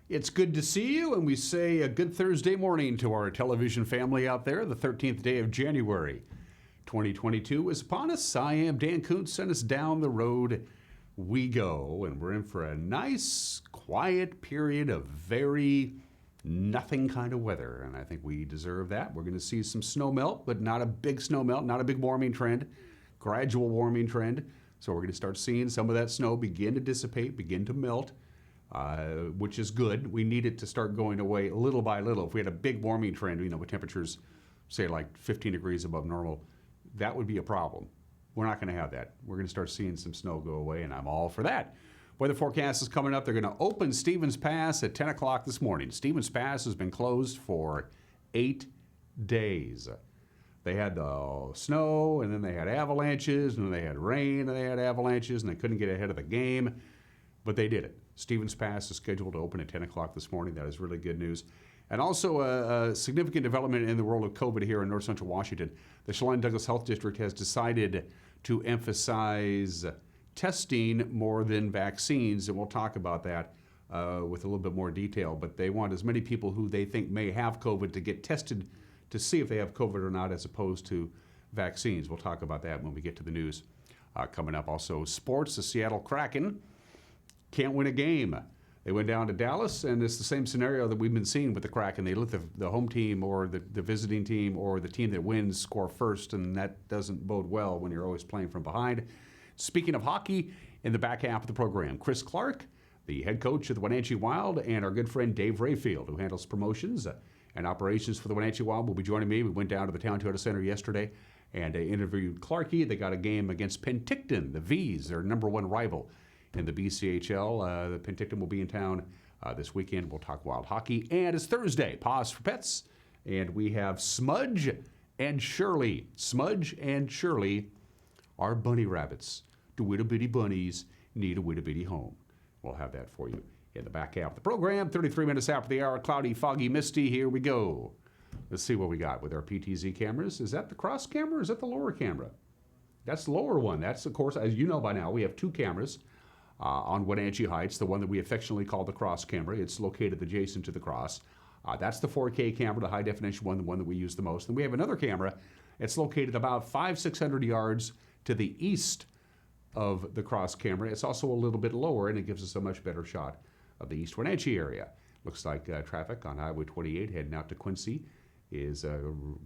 It's good to see you, and we say a good Thursday morning to our television family out there. The 13th day of January, 2022 is upon us. I am Dan Kuntz, and it's down the road we go, and we're in for a nice, quiet period of very nothing kind of weather, and I think we deserve that. We're going to see some snow melt, but not a big snow melt, not a big warming trend, gradual warming trend. So we're going to start seeing some of that snow begin to dissipate, begin to melt. Which is good. We need it to start going away little by little. If we had a big warming trend, with temperatures, say like 15 degrees above normal, that would be a problem. We're not going to have that. We're going to start seeing some snow go away, and I'm all for that. Weather forecast is coming up. They're going to open Stevens Pass at 10 o'clock this morning. Stevens Pass has been closed for 8 days. They had the snow, and then they had avalanches, and then they had rain, and they had avalanches, and they couldn't get ahead of the game, but they did it. Stevens Pass is scheduled to open at 10 o'clock this morning. That is really good news. And also a significant development in the world of COVID here in North Central Washington. The Chelan Douglas Health District has decided to emphasize testing more than vaccines, and we'll talk about that with a little bit more detail. But they want as many people who they think may have COVID to get tested to see if they have COVID or not, as opposed to vaccines. We'll talk about that when we get to the news. Coming up also, sports, the Seattle Kraken can't win a game. They went down to Dallas, and it's the same scenario that we've been seeing with the Kraken. They let the home team or the visiting team or the team that wins score first, and that doesn't bode well when you're always playing from behind. Speaking of hockey, in the back half of the program, Chris Clark, the head coach of the Wenatchee Wild, and our good friend Dave Rayfield, who handles promotions and operations for the Wenatchee Wild, will be joining me. We went down to the Town Toyota Center yesterday and interviewed Clarkie. They got a game against Penticton, the V's, their number one rival in the BCHL. The Penticton will be in town this weekend. We'll talk Wild hockey. And it's Thursday, Pause for Pets. And we have Smudge and Shirley. Smudge and Shirley are bunny rabbits. The little bitty bunnies need a little bitty home. We'll have that for you in the back half of the program. 33 minutes after the hour, cloudy, foggy, misty. Here we go. Let's see what we got with our PTZ cameras. Is that the cross camera or is that the lower camera? That's the lower one. That's, of course, as you know by now, we have two cameras. On Wenatchee Heights, the one that we affectionately call the cross camera. It's located adjacent to the cross. That's the 4K camera, the high definition one, the one that we use the most. And we have another camera. It's located about 500-600 yards to the east of the cross camera. It's also a little bit lower, and it gives us a much better shot of the East Wenatchee area. Looks like traffic on Highway 28 heading out to Quincy is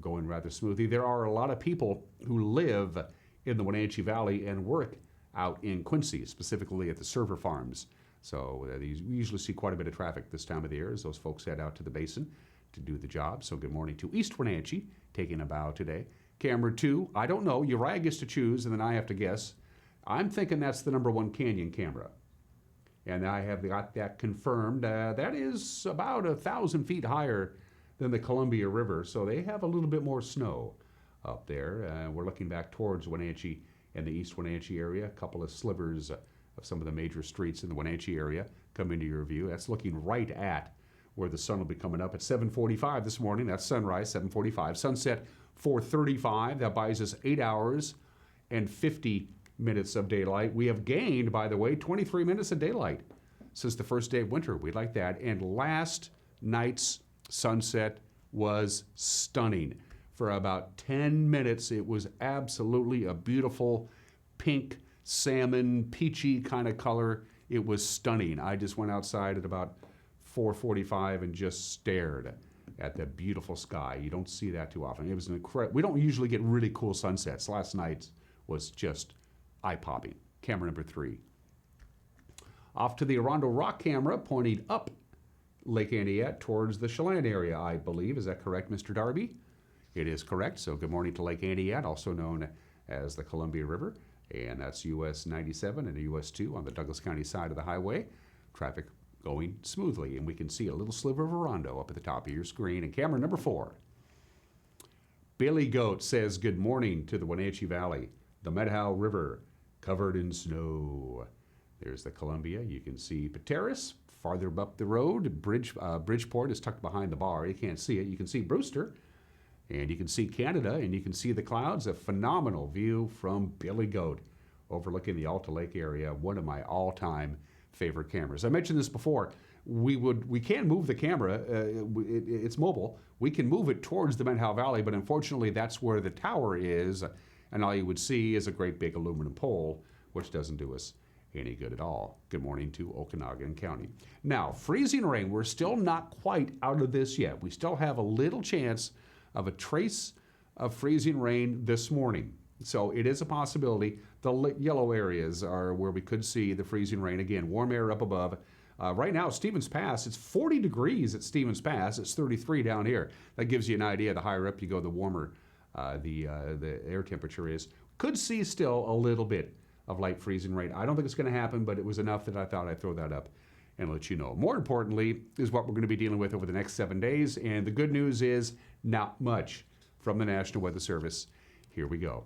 going rather smoothly. There are a lot of people who live in the Wenatchee Valley and work out in Quincy, specifically at the server farms. So we usually see quite a bit of traffic this time of the year as those folks head out to the basin to do the job. So good morning to East Wenatchee, taking a bow today. Camera 2, I don't know, Uriah gets to choose and then I have to guess. I'm thinking that's the number one Canyon camera. And I have got that confirmed. That is about 1,000 feet higher than the Columbia River, so they have a little bit more snow up there. We're looking back towards Wenatchee in the East Wenatchee area. A couple of slivers of some of the major streets in the Wenatchee area come into your view. That's looking right at where the sun will be coming up at 7:45 this morning. That's sunrise, 7:45. Sunset, 4:35. That buys us 8 hours and 50 minutes of daylight. We have gained, by the way, 23 minutes of daylight since the first day of winter. We like that. And last night's sunset was stunning. For about 10 minutes, it was absolutely a beautiful pink, salmon, peachy kind of color. It was stunning. I just went outside at about 4:45 and just stared at the beautiful sky. You don't see that too often. It was an incredible. We don't usually get really cool sunsets. Last night was just eye-popping. Camera number 3. Off to the Arundel Rock camera, pointing up Lake Aniat towards the Chelan area, I believe. Is that correct, Mr. Darby? It is correct. So good morning to Lake Aniat, also known as the Columbia River. And that's US 97 and US 2 on the Douglas County side of the highway. Traffic going smoothly. And we can see a little sliver of Arundel up at the top of your screen. And camera number 4. Billy Goat says good morning to the Wenatchee Valley. The Medhow River covered in snow. There's the Columbia. You can see Pateris farther up the road. Bridgeport is tucked behind the bar. You can't see it. You can see Brewster. And you can see Canada, and you can see the clouds. A phenomenal view from Billy Goat overlooking the Alta Lake area. One of my all-time favorite cameras. I mentioned this before. we can move the camera. It's mobile. We can move it towards the Menhow Valley, but unfortunately that's where the tower is, and all you would see is a great big aluminum pole, which doesn't do us any good at all. Good morning to Okanagan County. Now, freezing rain, we're still not quite out of this yet. We still have a little chance of a trace of freezing rain this morning. So it is a possibility. The yellow areas are where we could see the freezing rain. Again, warm air up above. Right now, Stevens Pass, it's 40 degrees at Stevens Pass. It's 33 down here. That gives you an idea. The higher up you go, the warmer the air temperature is. Could see still a little bit of light freezing rain. I don't think it's going to happen, but it was enough that I thought I'd throw that up and let you know. More importantly is what we're going to be dealing with over the next 7 days. And the good news is not much from the National Weather Service. Here we go.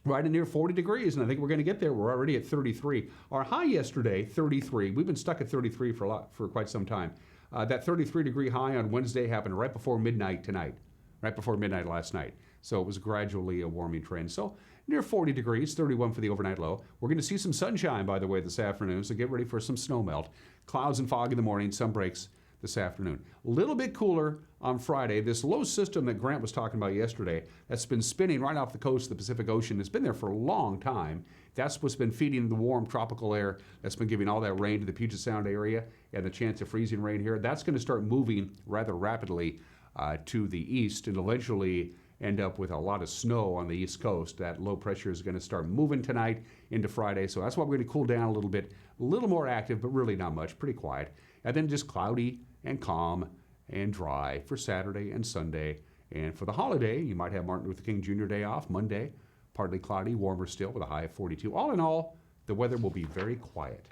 Right in near 40 degrees, and I think we're going to get there. We're already at 33. Our high yesterday, 33. We've been stuck at 33 for quite some time. That 33-degree high on Wednesday happened right before midnight tonight, right before midnight last night. So it was gradually a warming trend. So near 40 degrees, 31 for the overnight low. We're going to see some sunshine, by the way, this afternoon, so get ready for some snow melt. Clouds and fog in the morning, sun breaks this afternoon. A little bit cooler on Friday. This low system that Grant was talking about yesterday, that's been spinning right off the coast of the Pacific Ocean, it's been there for a long time. That's what's been feeding the warm tropical air. That's been giving all that rain to the Puget Sound area and the chance of freezing rain here. That's going to start moving rather rapidly to the east and eventually end up with a lot of snow on the east coast. That low pressure is going to start moving tonight into Friday. So that's why we're going to cool down a little bit, a little more active, but really not much, pretty quiet. And then just cloudy and calm and dry for Saturday and Sunday. And for the holiday, you might have Martin Luther King Jr. Day off, Monday, partly cloudy, warmer still with a high of 42. All in all, the weather will be very quiet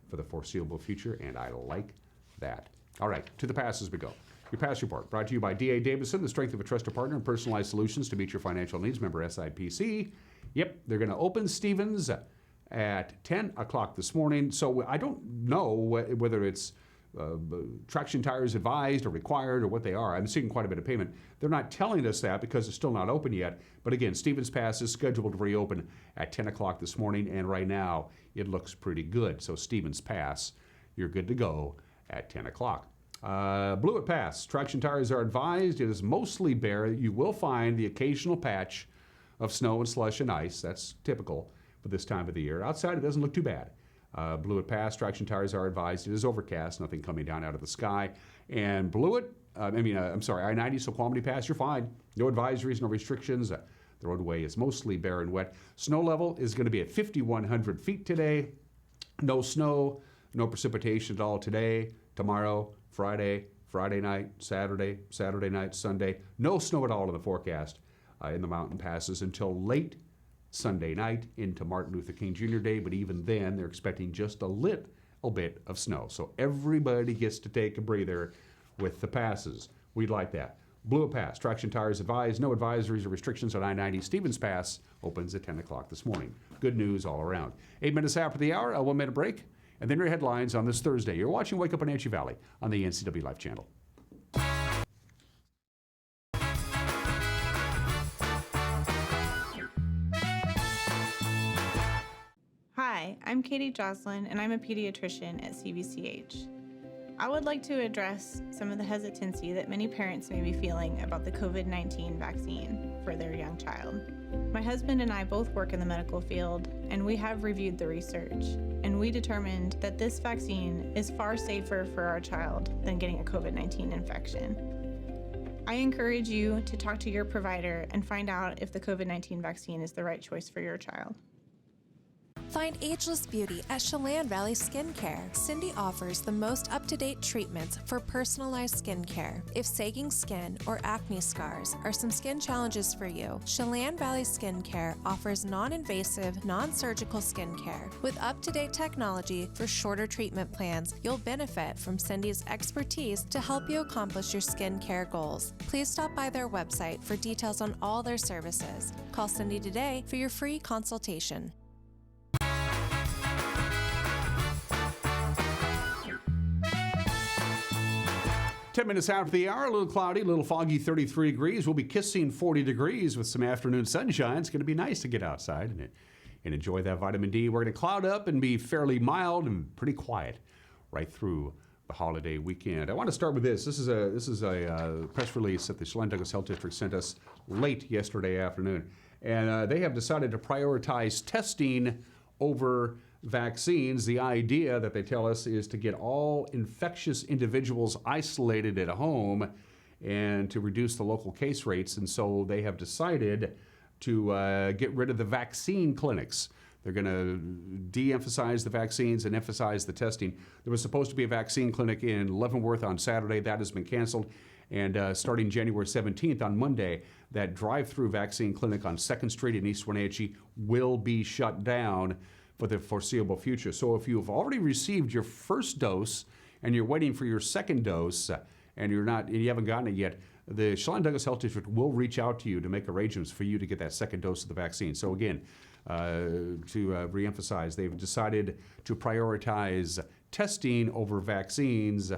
for the foreseeable future, and I like that. All right, to the pass as we go. Your pass report brought to you by D.A. Davison, the strength of a trusted partner and personalized solutions to meet your financial needs. Member SIPC. Yep, they're going to open Stevens at 10 o'clock this morning. So I don't know whether it's traction tires advised or required or what they are. I'm seeing quite a bit of payment. They're not telling us that because it's still not open yet. But again, Stevens Pass is scheduled to reopen at 10 o'clock this morning, and right now it looks pretty good. So Stevens Pass, you're good to go at 10 o'clock. Blewett Pass, traction tires are advised. It is mostly bare. You will find the occasional patch of snow and slush and ice. That's typical for this time of the year. Outside, it doesn't look too bad. Blewett Pass, traction tires are advised. It is overcast, nothing coming down out of the sky. And Blewett, I-90, Snoqualmie Pass, you're fine. No advisories, no restrictions. The roadway is mostly bare and wet. Snow level is going to be at 5,100 feet today. No snow, no precipitation at all today, tomorrow, Friday night, Saturday night, Sunday. No snow at all in the forecast in the mountain passes until late Sunday night into Martin Luther King Jr. Day, but even then, they're expecting just a little bit of snow. So everybody gets to take a breather with the passes. We'd like that. Blewett Pass, traction tires advised. No advisories or restrictions on I-90. Stevens Pass opens at 10 o'clock this morning. Good news all around. 8 minutes after the hour, a 1-minute break, and then your headlines on this Thursday. You're watching Wake Up Wenatchee Valley on the NCW Life Channel. Hi, I'm Katie Jocelyn, and I'm a pediatrician at CVCH. I would like to address some of the hesitancy that many parents may be feeling about the COVID-19 vaccine for their young child. My husband and I both work in the medical field, and we have reviewed the research, and we determined that this vaccine is far safer for our child than getting a COVID-19 infection. I encourage you to talk to your provider and find out if the COVID-19 vaccine is the right choice for your child. Find ageless beauty at Chelan Valley Skincare. Cindy offers the most up-to-date treatments for personalized skincare. If sagging skin or acne scars are some skin challenges for you, Chelan Valley Skincare offers non-invasive, non-surgical skincare. With up-to-date technology for shorter treatment plans, you'll benefit from Cindy's expertise to help you accomplish your skincare goals. Please stop by their website for details on all their services. Call Cindy today for your free consultation. 10 minutes after the hour, a little cloudy, a little foggy, 33 degrees. We'll be kissing 40 degrees with some afternoon sunshine. It's going to be nice to get outside and enjoy that vitamin D. We're going to cloud up and be fairly mild and pretty quiet right through the holiday weekend. I want to start with this. This is a press release that the Chelan Douglas Health District sent us late yesterday afternoon. And they have decided to prioritize testing over vaccines. The idea that they tell us is to get all infectious individuals isolated at home and to reduce the local case rates. And so they have decided to get rid of the vaccine clinics. They're going to de-emphasize the vaccines and emphasize the testing. There was supposed to be a vaccine clinic in Leavenworth on Saturday. That has been canceled. And starting January 17th on Monday, that drive-through vaccine clinic on 2nd Street in East Wenatchee will be shut down for the foreseeable future. So if you've already received your first dose and you're waiting for your second dose and you haven't gotten it yet, the Chelan Douglas Health District will reach out to you to make arrangements for you to get that second dose of the vaccine. So again, to reemphasize, they've decided to prioritize testing over vaccines,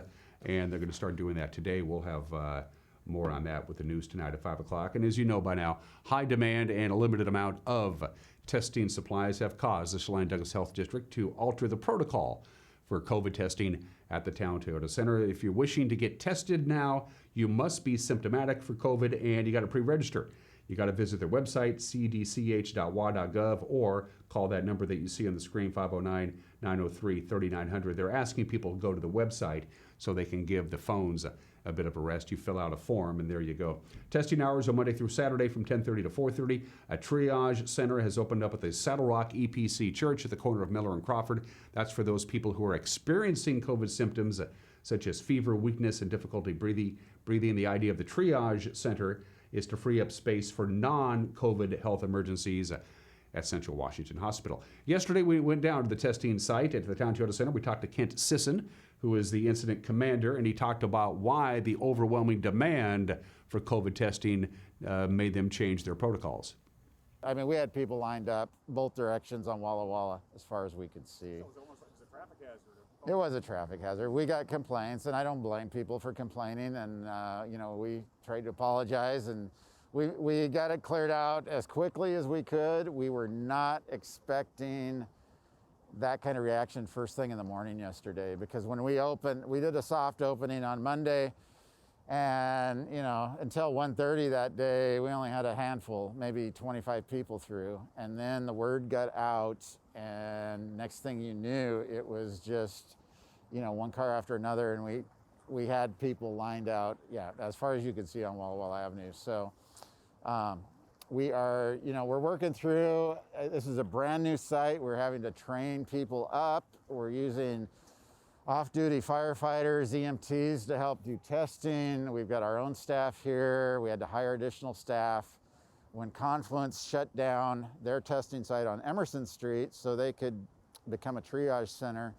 and they're going to start doing that today. We'll have more on that with the news tonight at 5 o'clock. And as you know by now, high demand and a limited amount of testing supplies have caused the Chelan Douglas Health District to alter the protocol for COVID testing at the Town Toyota Center. If you're wishing to get tested now, you must be symptomatic for COVID and you got to pre-register. You got to visit their website, cdch.wa.gov, or call that number that you see on the screen, 509-903-3900. They're asking people to go to the website so they can give the phones a bit of a rest. You fill out a form, and there you go. Testing hours are Monday through Saturday from 10:30 to 4:30. A triage center has opened up at the Saddle Rock EPC Church at the corner of Miller and Crawford. That's for those people who are experiencing COVID symptoms such as fever, weakness, and difficulty breathing. The idea of the triage center is to free up space for non-COVID health emergencies at Central Washington Hospital. Yesterday, we went down to the testing site at the Town Toyota Center. We talked to Kent Sisson, who is the incident commander, and he talked about why the overwhelming demand for COVID testing made them change their protocols. I mean, we had people lined up both directions on Walla Walla as far as we could see. So it was almost like it was a traffic hazard. It was a traffic hazard. We got complaints, and I don't blame people for complaining, and we tried to apologize, and we got it cleared out as quickly as we could. We were not expecting that kind of reaction first thing in the morning yesterday, because when we opened, we did a soft opening on Monday, and until 1:30 that day, we only had a handful, maybe 25 people through, and then the word got out, and next thing you knew, it was just one car after another, and we had people lined out, as far as you could see on Walla Walla Avenue. So we are, we're working through, this is a brand new site. We're having to train people up. We're using off-duty firefighters, EMTs to help do testing. We've got our own staff here. We had to hire additional staff. When Confluence shut down their testing site on Emerson Street so they could become a triage center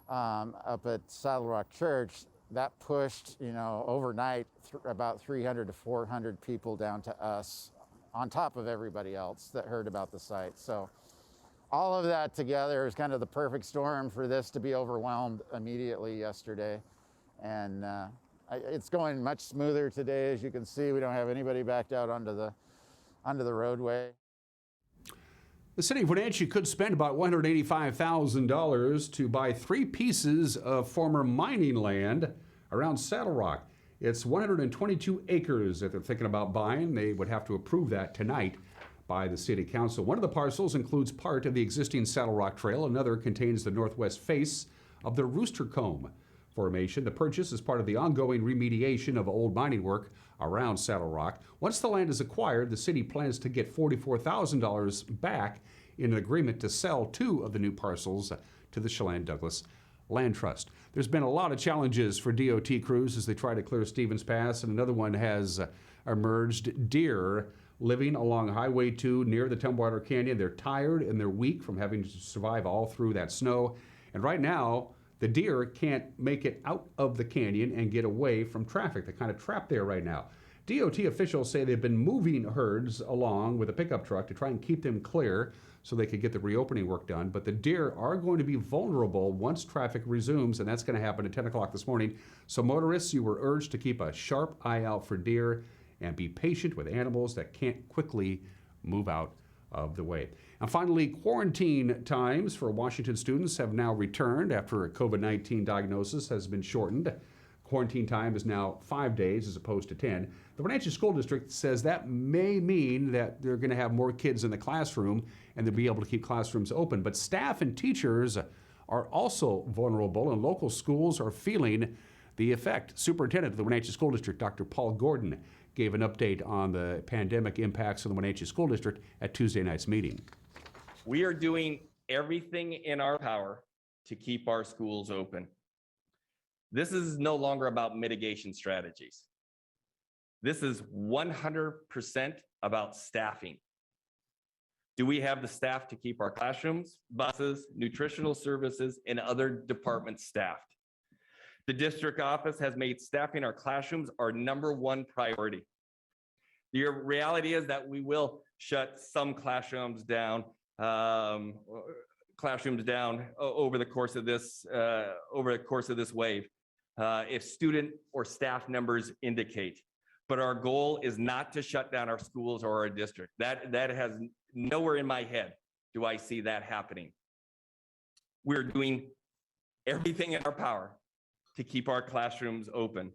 up at Saddle Rock Church, that pushed, overnight about 300 to 400 people down to us, on top of everybody else that heard about the site. So all of that together is kind of the perfect storm for this to be overwhelmed immediately yesterday. And it's going much smoother today. As you can see, we don't have anybody backed out onto the roadway. The city of Wenatchee could spend about $185,000 to buy 3 pieces of former mining land around Saddle Rock. It's 122 acres that they're thinking about buying. They would have to approve that tonight by the city council. One of the parcels includes part of the existing Saddle Rock Trail. Another contains the northwest face of the Rooster Comb Formation. The purchase is part of the ongoing remediation of old mining work around Saddle Rock. Once the land is acquired, the city plans to get $44,000 back in an agreement to sell 2 of the new parcels to the Chelan Douglas Land Trust. There's been a lot of challenges for DOT crews as they try to clear Stevens Pass, and another one has emerged. Deer living along Highway 2 near the Tumwater Canyon. They're tired and they're weak from having to survive all through that snow. And right now, the deer can't make it out of the canyon and get away from traffic. They're kind of trapped there right now. DOT officials say they've been moving herds along with a pickup truck to try and keep them clear so they could get the reopening work done. But the deer are going to be vulnerable once traffic resumes, and that's going to happen at 10 o'clock this morning. So motorists, you were urged to keep a sharp eye out for deer and be patient with animals that can't quickly move out of the way. And finally, quarantine times for Washington students have now returned after a COVID-19 diagnosis has been shortened. Quarantine time is now 5 days as opposed to 10. The Wenatchee School District says that may mean that they're going to have more kids in the classroom and they'll be able to keep classrooms open. But staff and teachers are also vulnerable, and local schools are feeling the effect. Superintendent of the Wenatchee School District, Dr. Paul Gordon, gave an update on the pandemic impacts on the Wenatchee School District at Tuesday night's meeting. We are doing everything in our power to keep our schools open. This is no longer about mitigation strategies. This is 100% about staffing. Do we have the staff to keep our classrooms, buses, nutritional services, and other departments staffed? The district office has made staffing our classrooms our #1 priority. The reality is that we will shut some classrooms down over the course of this wave, if student or staff numbers indicate. But our goal is not to shut down our schools or our district. That has nowhere in my head do I see that happening. We're doing everything in our power to keep our classrooms open.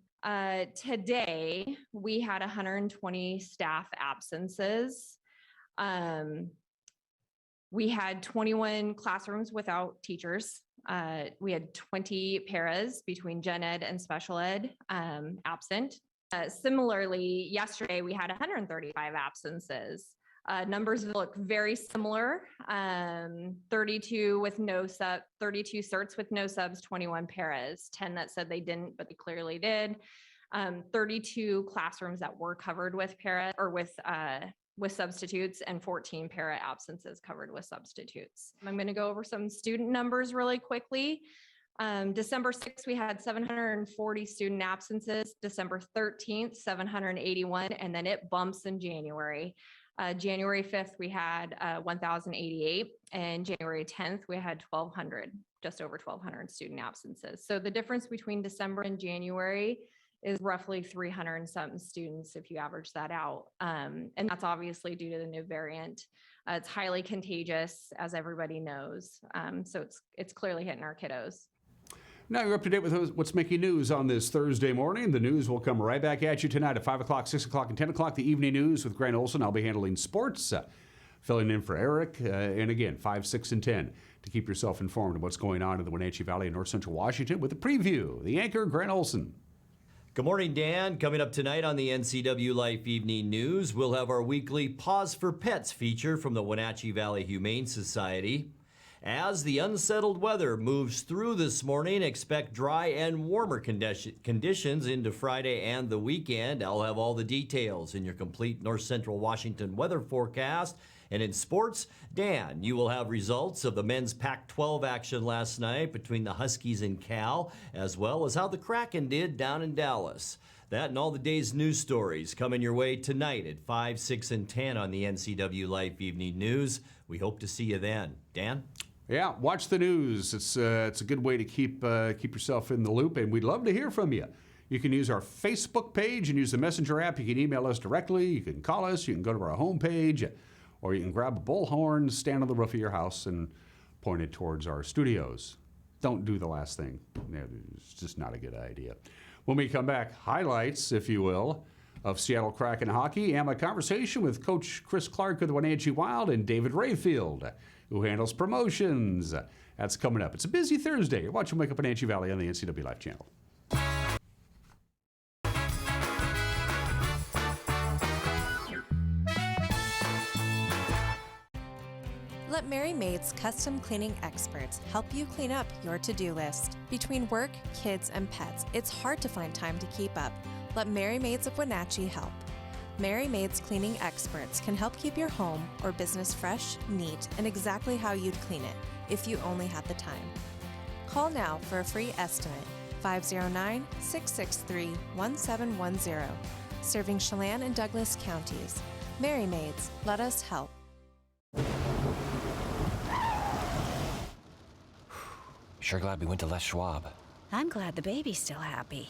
Today, we had 120 staff absences. We had 21 classrooms without teachers. We had 20 paras between gen ed and special ed absent. Similarly, yesterday we had 135 absences. Numbers look very similar. 32 with no sub, 32 certs with no subs, 21 paras, 10 that said they didn't, but they clearly did. 32 classrooms that were covered with para or with substitutes, and 14 para absences covered with substitutes. I'm going to go over some student numbers really quickly. December 6th, we had 740 student absences. December 13th, 781, and then it bumps in January. January 5th, we had 1,088, and January 10th, we had 1,200, just over 1,200 student absences. So the difference between December and January is roughly 300 and something students if you average that out. And that's obviously due to the new variant. It's highly contagious, as everybody knows. So it's clearly hitting our kiddos. Now you're up to date with what's making news on this Thursday morning. The news will come right back at you tonight at 5 o'clock, 6 o'clock, and 10 o'clock. The evening news with Grant Olson. I'll be handling sports, filling in for Eric. And again, 5, 6, and 10 to keep yourself informed of what's going on in the Wenatchee Valley and North Central Washington with a preview. The anchor, Grant Olson. Good morning, Dan. Coming up tonight on the NCW Life Evening News, we'll have our weekly Pause for Pets feature from the Wenatchee Valley Humane Society. As the unsettled weather moves through this morning, expect dry and warmer conditions into Friday and the weekend. I'll have all the details in your complete North Central Washington weather forecast. And in sports, Dan, you will have results of the men's Pac-12 action last night between the Huskies and Cal, as well as how the Kraken did down in Dallas. That and all the day's news stories coming your way tonight at 5, 6, and 10 on the NCW Life Evening News. We hope to see you then. Dan? Yeah, watch the news. It's a good way to keep yourself in the loop, and we'd love to hear from you. You can use our Facebook page and use the Messenger app. You can email us directly. You can call us. You can go to our homepage, or you can grab a bullhorn, stand on the roof of your house, and point it towards our studios. Don't do the last thing. It's just not a good idea. When we come back, highlights, if you will, of Seattle Kraken hockey, and my conversation with Coach Chris Clark of the Wenatchee Wild and David Rayfield, who handles promotions. That's coming up. It's a busy Thursday. You're watching Wake Up Wenatchee Valley on the NCW Life channel. Let Mary Maid's custom cleaning experts help you clean up your to-do list. Between work, kids, and pets, it's hard to find time to keep up. Let Mary Maids of Wenatchee help. Mary Maid's cleaning experts can help keep your home or business fresh, neat, and exactly how you'd clean it if you only had the time. Call now for a free estimate, 509-663-1710. Serving Chelan and Douglas counties. Mary Maids, let us help. Sure glad we went to Les Schwab. I'm glad the baby's still happy.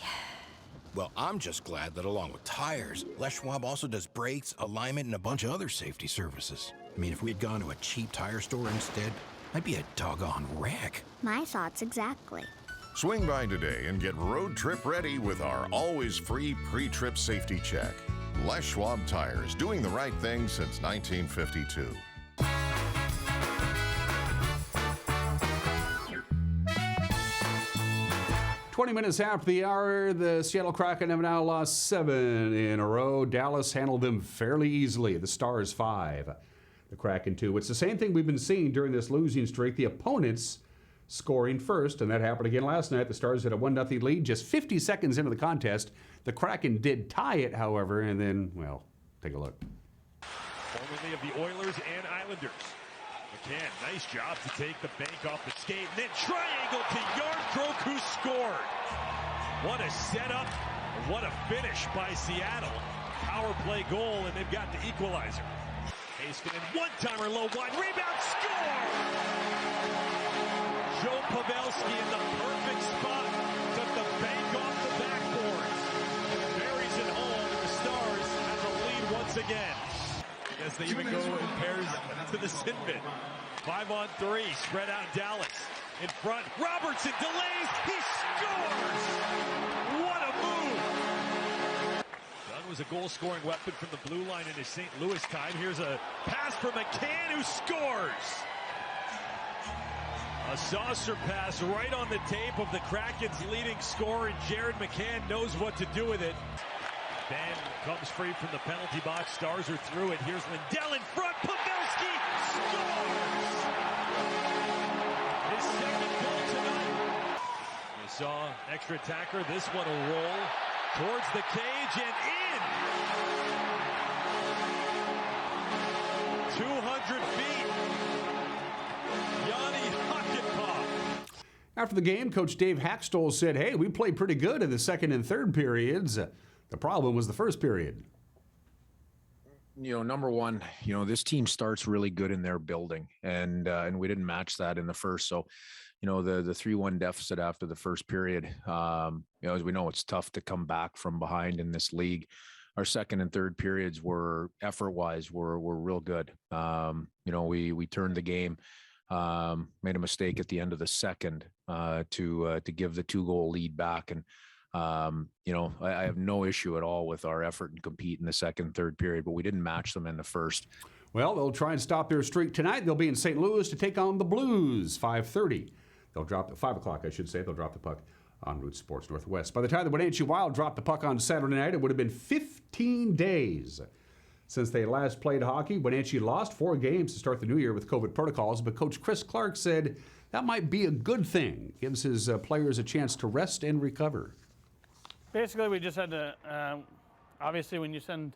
Well, I'm just glad that along with tires, Les Schwab also does brakes, alignment, and a bunch of other safety services. I mean, if we'd gone to a cheap tire store instead, I'd be a doggone wreck. My thoughts exactly. Swing by today and get road trip ready with our always free pre-trip safety check. Les Schwab Tires, doing the right thing since 1952. 20 minutes after the hour, the Seattle Kraken have now lost 7 in a row. Dallas handled them fairly easily. The Stars 5, the Kraken 2. It's the same thing we've been seeing during this losing streak. The opponents scoring first, and that happened again last night. The Stars had a 1-0 lead just 50 seconds into the contest. The Kraken did tie it, however, and then, well, take a look. Formerly of the Oilers and Islanders. McCann, nice job to take the bank off the skate, and then triangle to Yardbrook, who scored. What a setup, and what a finish by Seattle. Power play goal, and they've got the equalizer. Heiskanen, one-timer, low wide, rebound, score! Joe Pavelski in the perfect spot, took the bank off the backboard. Buries it home, and the Stars have the lead once again. As they even go in pairs to the sin bin. 5-on-3, spread out Dallas. In front, Robertson delays, he scores! What a move! Dunn was a goal-scoring weapon from the blue line in his St. Louis time. Here's a pass for McCann, who scores! A saucer pass right on the tape of the Kraken's leading scorer, and Jared McCann knows what to do with it. Ben comes free from the penalty box. Stars are through it. Here's Lindell in front. Pavelski scores! His second goal tonight. You saw extra attacker. This one will roll towards the cage and in. 200 feet. Yanni Hakanpää. After the game, Coach Dave Hackstoll said, hey, we played pretty good in the second and third periods. The problem was the first period. You know, number one, you know, this team starts really good in their building, and we didn't match that in the first. So, you know, the 3-1 deficit after the first period, you know, as we know, it's tough to come back from behind in this league. Our second and third periods were effort-wise were real good. You know, we turned the game, made a mistake at the end of the second to give the 2-goal lead back. And you know, I have no issue at all with our effort and compete in the second, third period, but we didn't match them in the first. Well, they'll try and stop their streak tonight. They'll be in St. Louis to take on the Blues, 5:30. They'll drop at 5 o'clock, I should say. They'll drop the puck on Root Sports Northwest. By the time the Wenatchee Wild dropped the puck on Saturday night, it would have been 15 days since they last played hockey. Wenatchee lost 4 games to start the new year with COVID protocols, but Coach Chris Clark said that might be a good thing. Gives his players a chance to rest and recover. Basically, we just had to, obviously when you send,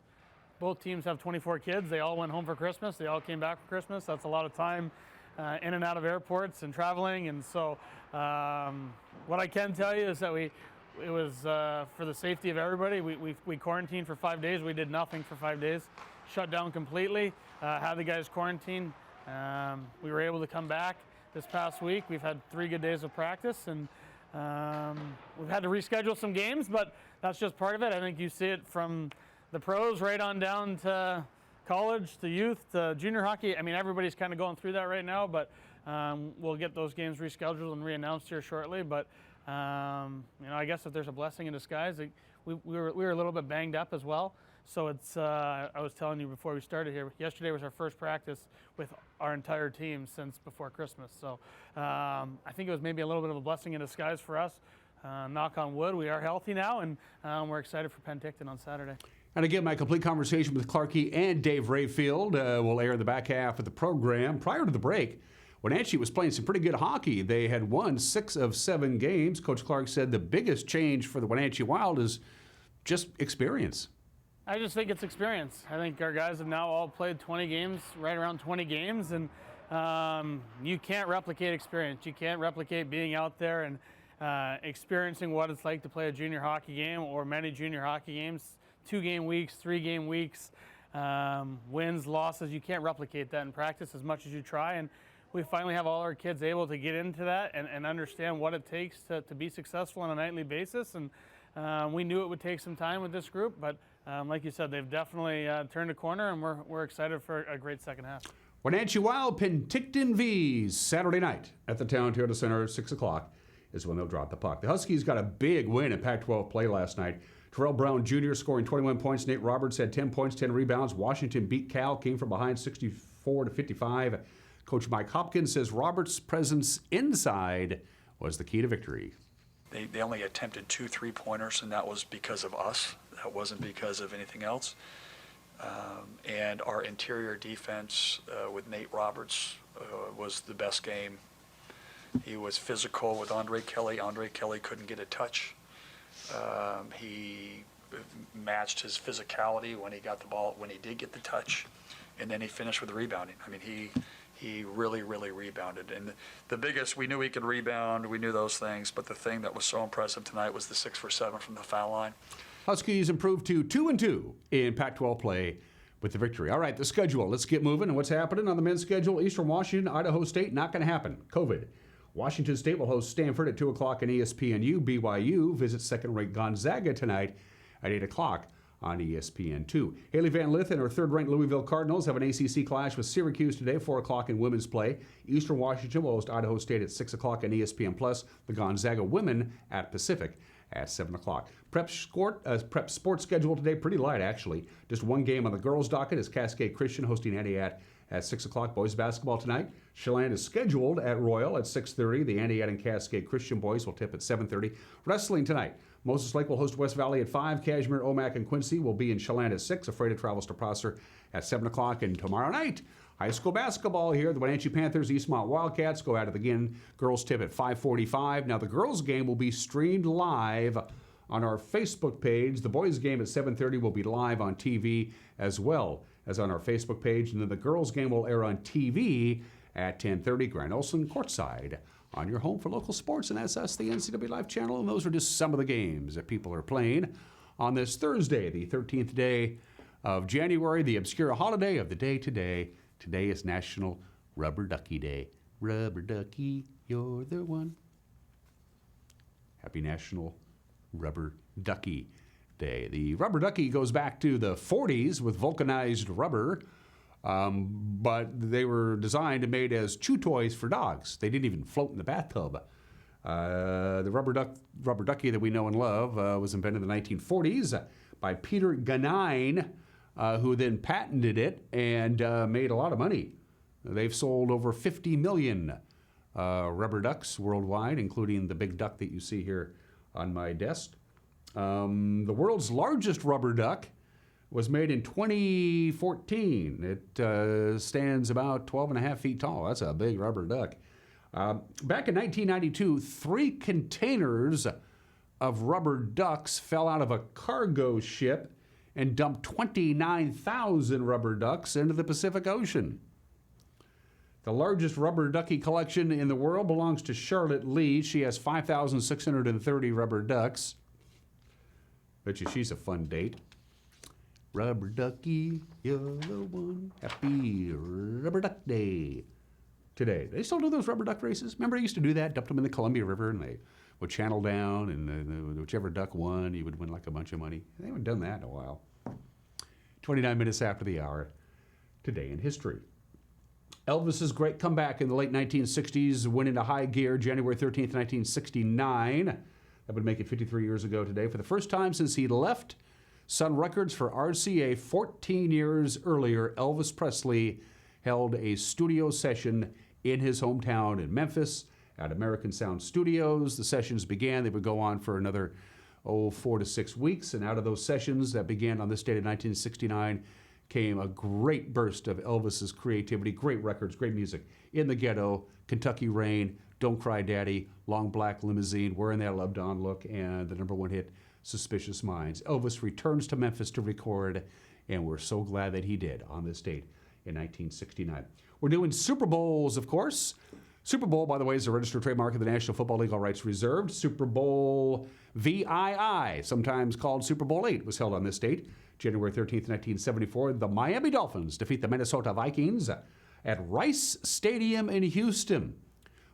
both teams have 24 kids, they all went home for Christmas, they all came back for Christmas. That's a lot of time in and out of airports and traveling. And so what I can tell you is that it was for the safety of everybody. We quarantined for 5 days. We did nothing for 5 days, shut down completely, had the guys quarantine. We were able to come back this past week. We've had 3 good days of practice, and we've had to reschedule some games, but that's just part of it. I think you see it from the pros right on down to college, to youth, to junior hockey. I mean, everybody's kind of going through that right now, but we'll get those games rescheduled and reannounced here shortly. But you know, I guess if there's a blessing in disguise, we were a little bit banged up as well. So it's, I was telling you before we started here, yesterday was our first practice with our entire team since before Christmas. So I think it was maybe a little bit of a blessing in disguise for us. Knock on wood, we are healthy now, and we're excited for Penticton on Saturday. And again, my complete conversation with Clarkey and Dave Rayfield will air in the back half of the program. Prior to the break, Wenatchee was playing some pretty good hockey. They had won 6 of 7 games. Coach Clark said the biggest change for the Wenatchee Wild is just experience. I just think it's experience. I think our guys have now all played 20 games, right around 20 games, and you can't replicate experience. You can't replicate being out there and experiencing what it's like to play a junior hockey game or many junior hockey games, 2-game weeks, 3-game weeks, wins, losses. You can't replicate that in practice as much as you try, and we finally have all our kids able to get into that and understand what it takes to be successful on a nightly basis. And We knew it would take some time with this group, but like you said, they've definitely turned a corner, and we're excited for a great second half. Wenatchee Wild Penticton V's Saturday night at the Town Toyota Center, 6 o'clock is when they'll drop the puck. The Huskies got a big win in Pac-12 play last night. Terrell Brown Jr. scoring 21 points. Nate Roberts had 10 points, 10 rebounds. Washington beat Cal, came from behind 64-55. Coach Mike Hopkins says Roberts' presence inside was the key to victory. They only attempted 2 3-pointers, and that was because of us. That wasn't because of anything else. And our interior defense with Nate Roberts was the best game. He was physical with Andre Kelly. Andre Kelly couldn't get a touch. He matched his physicality when he got the ball, when he did get the touch, and then he finished with rebounding. I mean, he really, really rebounded. And the biggest, we knew he could rebound, we knew those things, but the thing that was so impressive tonight was the 6 for 7 from the foul line. Huskies improved to 2-2 in Pac-12 play with the victory. All right, the schedule. Let's get moving. And what's happening on the men's schedule? Eastern Washington, Idaho State, not going to happen. COVID. Washington State will host Stanford at 2 o'clock on ESPNU. BYU visits second-ranked Gonzaga tonight at 8 o'clock on ESPN2. Haley Van Lith and her third-ranked Louisville Cardinals have an ACC clash with Syracuse today, 4 o'clock in women's play. Eastern Washington will host Idaho State at 6 o'clock on ESPN+. The Gonzaga women at Pacific at 7 o'clock. Prep sports schedule today, pretty light actually. Just one game on the girls' docket is Cascade Christian hosting Antioch at 6 o'clock. Boys basketball tonight. Chelan is scheduled at Royal at 6:30. The Antioch and Cascade Christian boys will tip at 7:30. Wrestling tonight. Moses Lake will host West Valley at 5. Cashmere, Omak, and Quincy will be in Chelan at 6. Afraid travels to Prosser at 7 o'clock. And tomorrow night, high school basketball here. The Wenatchee Panthers, Eastmont Wildcats go at it again. Girls tip at 5:45. Now the girls game will be streamed live on our Facebook page. The boys game at 7:30 will be live on TV as well as on our Facebook page. And then the girls game will air on TV at 10:30. Grant Olson courtside on your home for local sports. And that's us, the NCW Live channel. And those are just some of the games that people are playing on this Thursday, the 13th day of January, the obscure holiday of the day today. Today is National Rubber Ducky Day. Rubber Ducky, you're the one. Happy National Rubber Ducky Day. The rubber ducky goes back to the 40s with vulcanized rubber, but they were designed and made as chew toys for dogs. They didn't even float in the bathtub. The rubber ducky that we know and love was invented in the 1940s by Peter Ganine, who then patented it and made a lot of money. They've sold over 50 million rubber ducks worldwide, including the big duck that you see here on my desk. The world's largest rubber duck was made in 2014. It stands about 12 and a half feet tall. That's a big rubber duck. Back in 1992, 3 containers of rubber ducks fell out of a cargo ship and dumped 29,000 rubber ducks into the Pacific Ocean. The largest rubber ducky collection in the world belongs to Charlotte Lee. She has 5,630 rubber ducks. Bet you she's a fun date. Rubber ducky, you're the one. Happy Rubber Duck Day today. They still do those rubber duck races? Remember, I used to do that, dumped them in the Columbia River, and they would channel down, and whichever duck won, you would win like a bunch of money. They haven't done that in a while. 29 minutes after the hour, today in history. Elvis's great comeback in the late 1960s went into high gear January 13th, 1969. That would make it 53 years ago today. For the first time since he left Sun Records for RCA 14 years earlier, Elvis Presley held a studio session in his hometown in Memphis at American Sound Studios. The sessions began. They would go on for another 4 to 6 weeks. And out of those sessions that began on this date of 1969 came a great burst of Elvis's creativity, great records, great music. In the Ghetto, Kentucky Rain, Don't Cry Daddy, Long Black Limousine, Wearing That Love Dawn Look, and the #1 hit, Suspicious Minds. Elvis returns to Memphis to record, and we're so glad that he did on this date in 1969. We're doing Super Bowls, of course. Super Bowl, by the way, is a registered trademark of the National Football League, all rights reserved. Super Bowl VII, sometimes called Super Bowl VIII, was held on this date, January 13th, 1974. The Miami Dolphins defeat the Minnesota Vikings at Rice Stadium in Houston.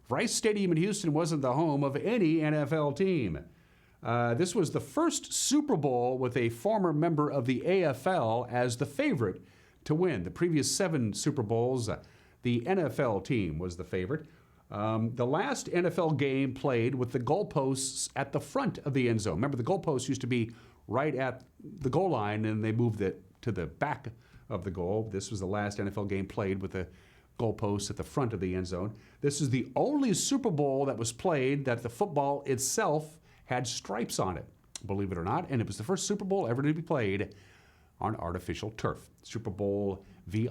Rice Stadium in Houston wasn't the home of any NFL team. This was the first Super Bowl with a former member of the AFL as the favorite to win. The previous 7 Super Bowls, the NFL team was the favorite. The last NFL game played with the goalposts at the front of the end zone. Remember, the goalposts used to be right at the goal line, and they moved it to the back of the goal. This was the last NFL game played with the goalposts at the front of the end zone. This is the only Super Bowl that was played that the football itself had stripes on it, believe it or not, and it was the first Super Bowl ever to be played on artificial turf. Super Bowl VII.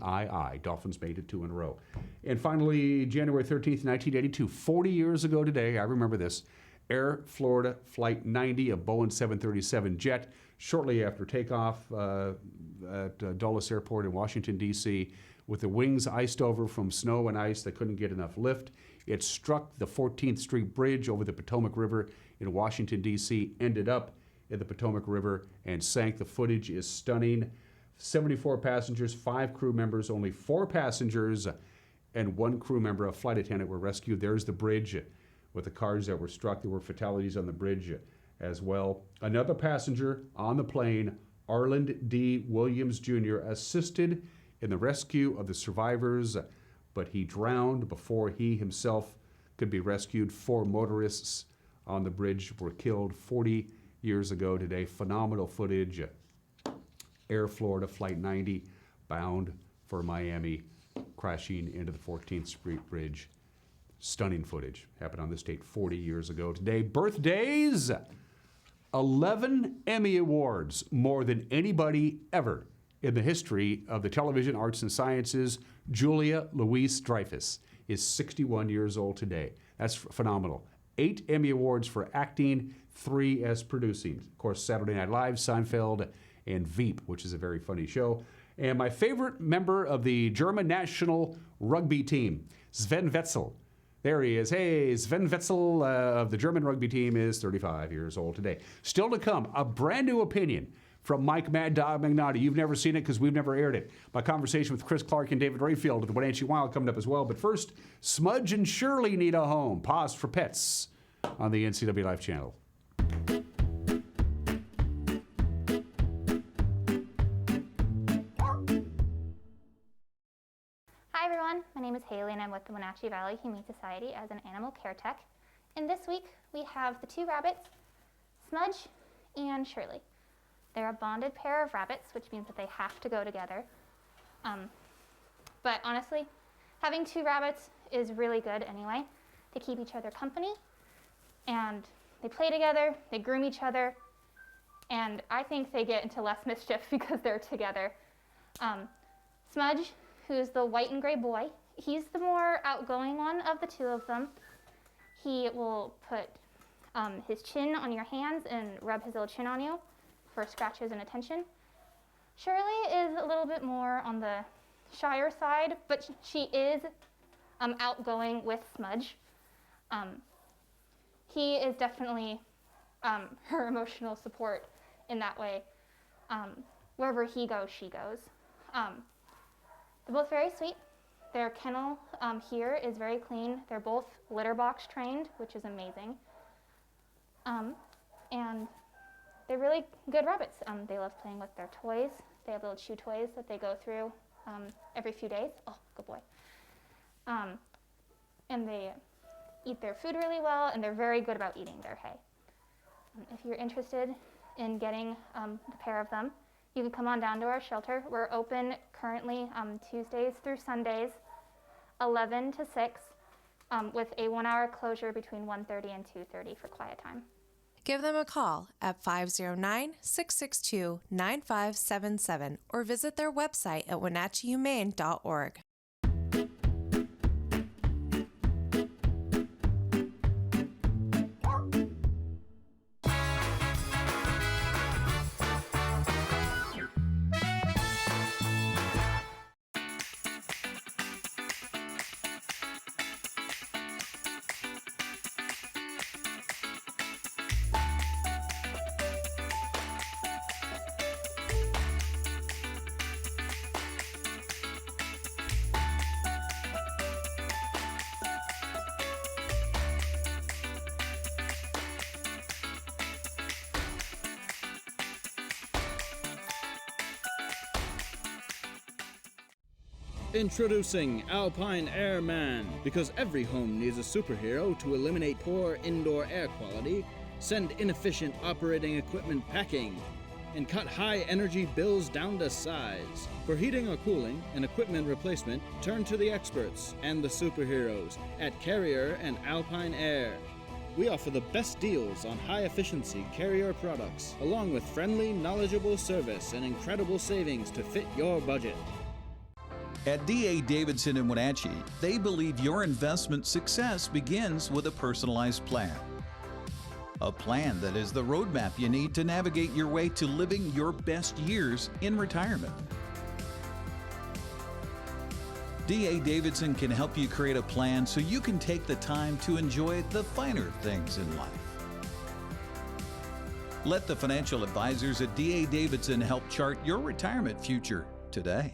Dolphins made it 2 in a row. And finally, January 13th, 1982, 40 years ago today, I remember this, Air Florida Flight 90, a Boeing 737 jet, shortly after takeoff at Dulles Airport in Washington, D.C., with the wings iced over from snow and ice that couldn't get enough lift. It struck the 14th Street Bridge over the Potomac River in Washington, D.C., ended up in the Potomac River and sank. The footage is stunning. 74 passengers, 5 crew members, only 4 passengers and 1 crew member, a flight attendant, were rescued. There's the bridge with the cars that were struck. There were fatalities on the bridge as well. Another passenger on the plane, Arland D. Williams Jr., assisted in the rescue of the survivors, but he drowned before he himself could be rescued. 4 motorists on the bridge were killed 40 years ago today. Phenomenal footage. Air Florida Flight 90 bound for Miami, crashing into the 14th Street Bridge. Stunning footage. Happened on this date 40 years ago today. Birthdays, 11 Emmy Awards, more than anybody ever in the history of the television arts and sciences. Julia Louis-Dreyfus is 61 years old today. That's phenomenal. 8 Emmy Awards for acting, 3 as producing. Of course, Saturday Night Live, Seinfeld, and Veep, which is a very funny show. And my favorite member of the German national rugby team, Sven Wetzel. There he is. Hey, Sven Wetzel of the German rugby team is 35 years old today. Still to come, a brand new opinion from Mike Mad Dog Magnotti. You've never seen it because we've never aired it. My conversation with Chris Clark and David Rayfield of the Wenatchee Wild coming up as well. But first, Smudge and Shirley need a home. Pause for pets on the NCW Life channel. Hi everyone, my name is Haley and I'm with the Wenatchee Valley Humane Society as an animal care tech. And this week we have the 2 rabbits, Smudge and Shirley. They're a bonded pair of rabbits, which means that they have to go together. But honestly, having 2 rabbits is really good anyway. They keep each other company and they play together, they groom each other, and I think they get into less mischief because they're together. Smudge, who's the white and gray boy, he's the more outgoing one of the 2 of them. He will put his chin on your hands and rub his little chin on you for scratches and attention. Shirley is a little bit more on the shyer side, but she is outgoing with Smudge. He is definitely her emotional support in that way. Wherever he goes, she goes. They're both very sweet. Their kennel here is very clean. They're both litter box trained, which is amazing. And they're really good rabbits. They love playing with their toys. They have little chew toys that they go through every few days. Oh, good boy. And they eat their food really well, and they're very good about eating their hay. If you're interested in getting the pair of them, you can come on down to our shelter. We're open currently Tuesdays through Sundays, 11 to 6, with a 1-hour closure between 1:30 and 2:30 for quiet time. Give them a call at 509-662-9577 or visit their website at wenatcheehumane.org. Introducing Alpine Airman. Because every home needs a superhero to eliminate poor indoor air quality, send inefficient operating equipment packing, and cut high energy bills down to size. For heating or cooling and equipment replacement, turn to the experts and the superheroes at Carrier and Alpine Air. We offer the best deals on high-efficiency Carrier products, along with friendly, knowledgeable service and incredible savings to fit your budget. At D.A. Davidson in Wenatchee, they believe your investment success begins with a personalized plan. A plan that is the roadmap you need to navigate your way to living your best years in retirement. D.A. Davidson can help you create a plan so you can take the time to enjoy the finer things in life. Let the financial advisors at D.A. Davidson help chart your retirement future today.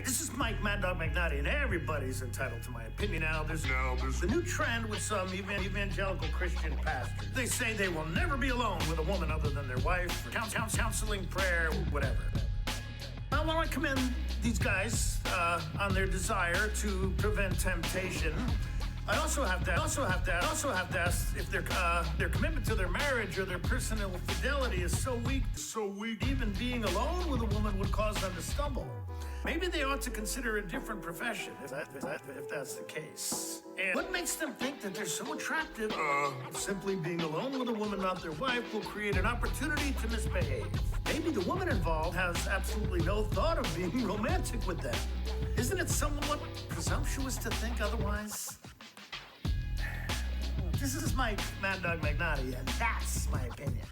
This is Mike Mad Dog McNaughty, and everybody's entitled to my opinion. Now, there's the new trend with some evangelical Christian pastors. They say they will never be alone with a woman other than their wife, or counseling, prayer, whatever. I want to commend these guys on their desire to prevent temptation. I also have to ask if their commitment to their marriage or their personal fidelity is so weak, even being alone with a woman would cause them to stumble. Maybe they ought to consider a different profession, if that's the case. And what makes them think that they're so attractive? Simply being alone with a woman, not their wife, will create an opportunity to misbehave. Maybe the woman involved has absolutely no thought of being romantic with them. Isn't it somewhat presumptuous to think otherwise? This is Mike Mad Dog McNaughty, and that's my opinion.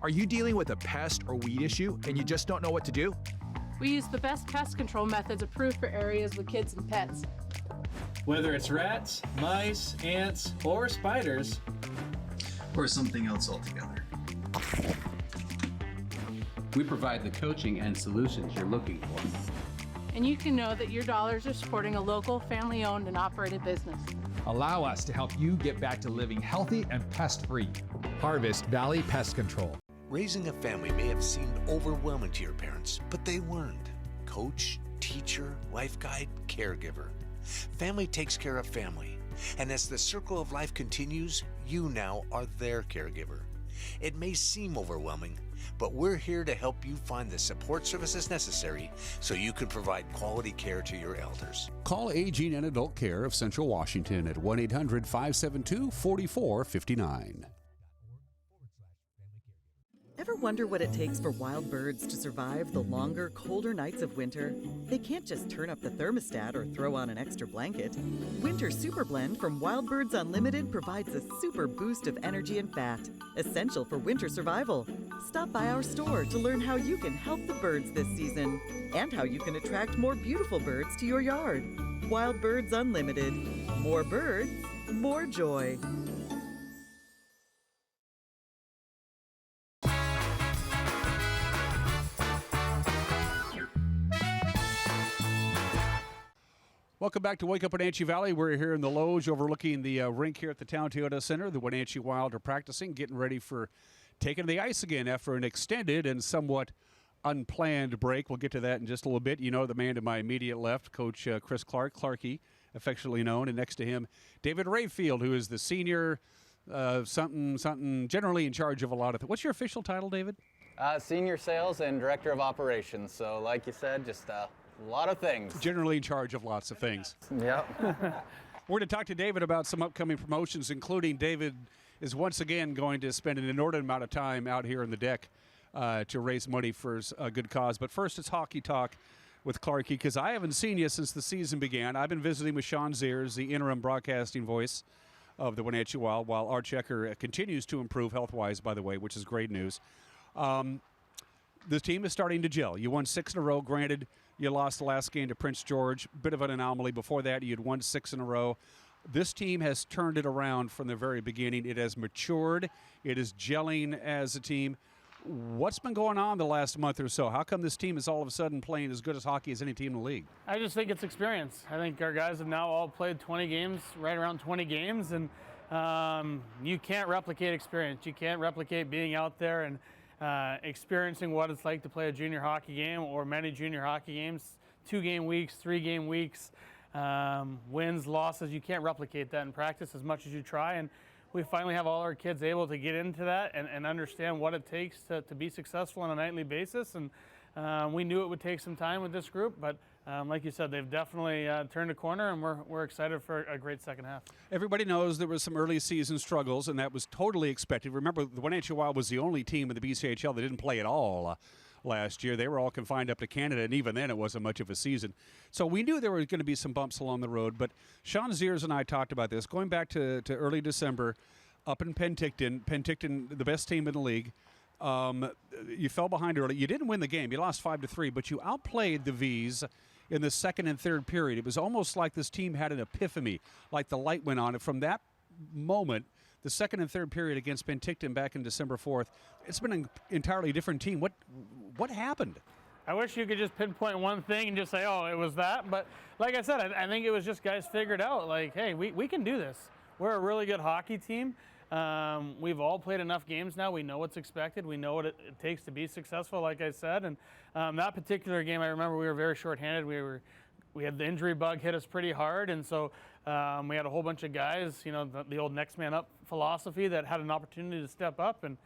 Are you dealing with a pest or weed issue and you just don't know what to do? We use the best pest control methods approved for areas with kids and pets. Whether it's rats, mice, ants, or spiders, or something else altogether. We provide the coaching and solutions you're looking for. And you can know that your dollars are supporting a local, family-owned and operated business. Allow us to help you get back to living healthy and pest-free. Harvest Valley Pest Control. Raising a family may have seemed overwhelming to your parents, but they weren't. Coach, teacher, life guide, caregiver. Family takes care of family. And as the circle of life continues, you now are their caregiver. It may seem overwhelming, but we're here to help you find the support services necessary so you can provide quality care to your elders. Call Aging and Adult Care of Central Washington at 1-800-572-4459. Ever wonder what it takes for wild birds to survive the longer, colder nights of winter? They can't just turn up the thermostat or throw on an extra blanket. Winter Super Blend from Wild Birds Unlimited provides a super boost of energy and fat, essential for winter survival. Stop by our store to learn how you can help the birds this season and how you can attract more beautiful birds to your yard. Wild Birds Unlimited. More birds, more joy. Welcome back to Wake Up Wenatchee Valley. We're here in the Loge overlooking the rink here at the Town Toyota Center. The Wenatchee Wild are practicing, getting ready for taking to the ice again after an extended and somewhat unplanned break. We'll get to that in just a little bit. You know the man to my immediate left, Coach Chris Clark, Clarky, affectionately known, and next to him, David Rayfield, who is the senior something, generally in charge of a lot of things. What's your official title, David? Senior Sales and Director of Operations. So like you said, just a lot of things. Generally in charge of lots of things. Yep. We're going to talk to David about some upcoming promotions, including David is once again going to spend an inordinate amount of time out here on the deck to raise money for a good cause. But first, it's hockey talk with Clarky, because I haven't seen you since the season began. I've been visiting with Sean Ziers, the interim broadcasting voice of the Wenatchee Wild, while Art Checker continues to improve health-wise, by the way, which is great news. The team is starting to gel. You won 6 in a row. Granted, you lost the last game to Prince George. Bit of an anomaly. Before that, you'd won 6 in a row. This team has turned it around from the very beginning. It has matured. It is gelling as a team. What's been going on the last month or so? How come this team is all of a sudden playing as good as hockey as any team in the league? I just think it's experience. I think our guys have now all played 20 games, right around 20 games, and you can't replicate experience. You can't replicate being out there and experiencing what it's like to play a junior hockey game or many junior hockey games, 2-game weeks, 3-game weeks, wins, losses. You can't replicate that in practice as much as you try. And we finally have all our kids able to get into that and understand what it takes to be successful on a nightly basis. And we knew it would take some time with this group, but like you said, they've definitely turned a corner, and we're excited for a great second half. Everybody knows there was some early season struggles, and that was totally expected. Remember, the Wenatchee Wild was the only team in the BCHL that didn't play at all last year. They were all confined up to Canada, and even then it wasn't much of a season. So we knew there were going to be some bumps along the road, but Sean Ziers and I talked about this. Going back to early December up in Penticton, the best team in the league, you fell behind early. You didn't win the game. You lost 5-3, but you outplayed the Vs in the second and third period. It was almost like this team had an epiphany, like the light went on. And from that moment, the second and third period against Penticton back in December 4th, it's been an entirely different team. What happened? I wish you could just pinpoint one thing and just say, oh, it was that. But like I said, I think it was just guys figured out, like, hey, we can do this. We're a really good hockey team. We've all played enough games now. We know what's expected. We know what it takes to be successful, like I said. And that particular game, I remember we were very shorthanded. We had the injury bug hit us pretty hard, and so we had a whole bunch of guys, you know, the old next man up philosophy that had an opportunity to step up, and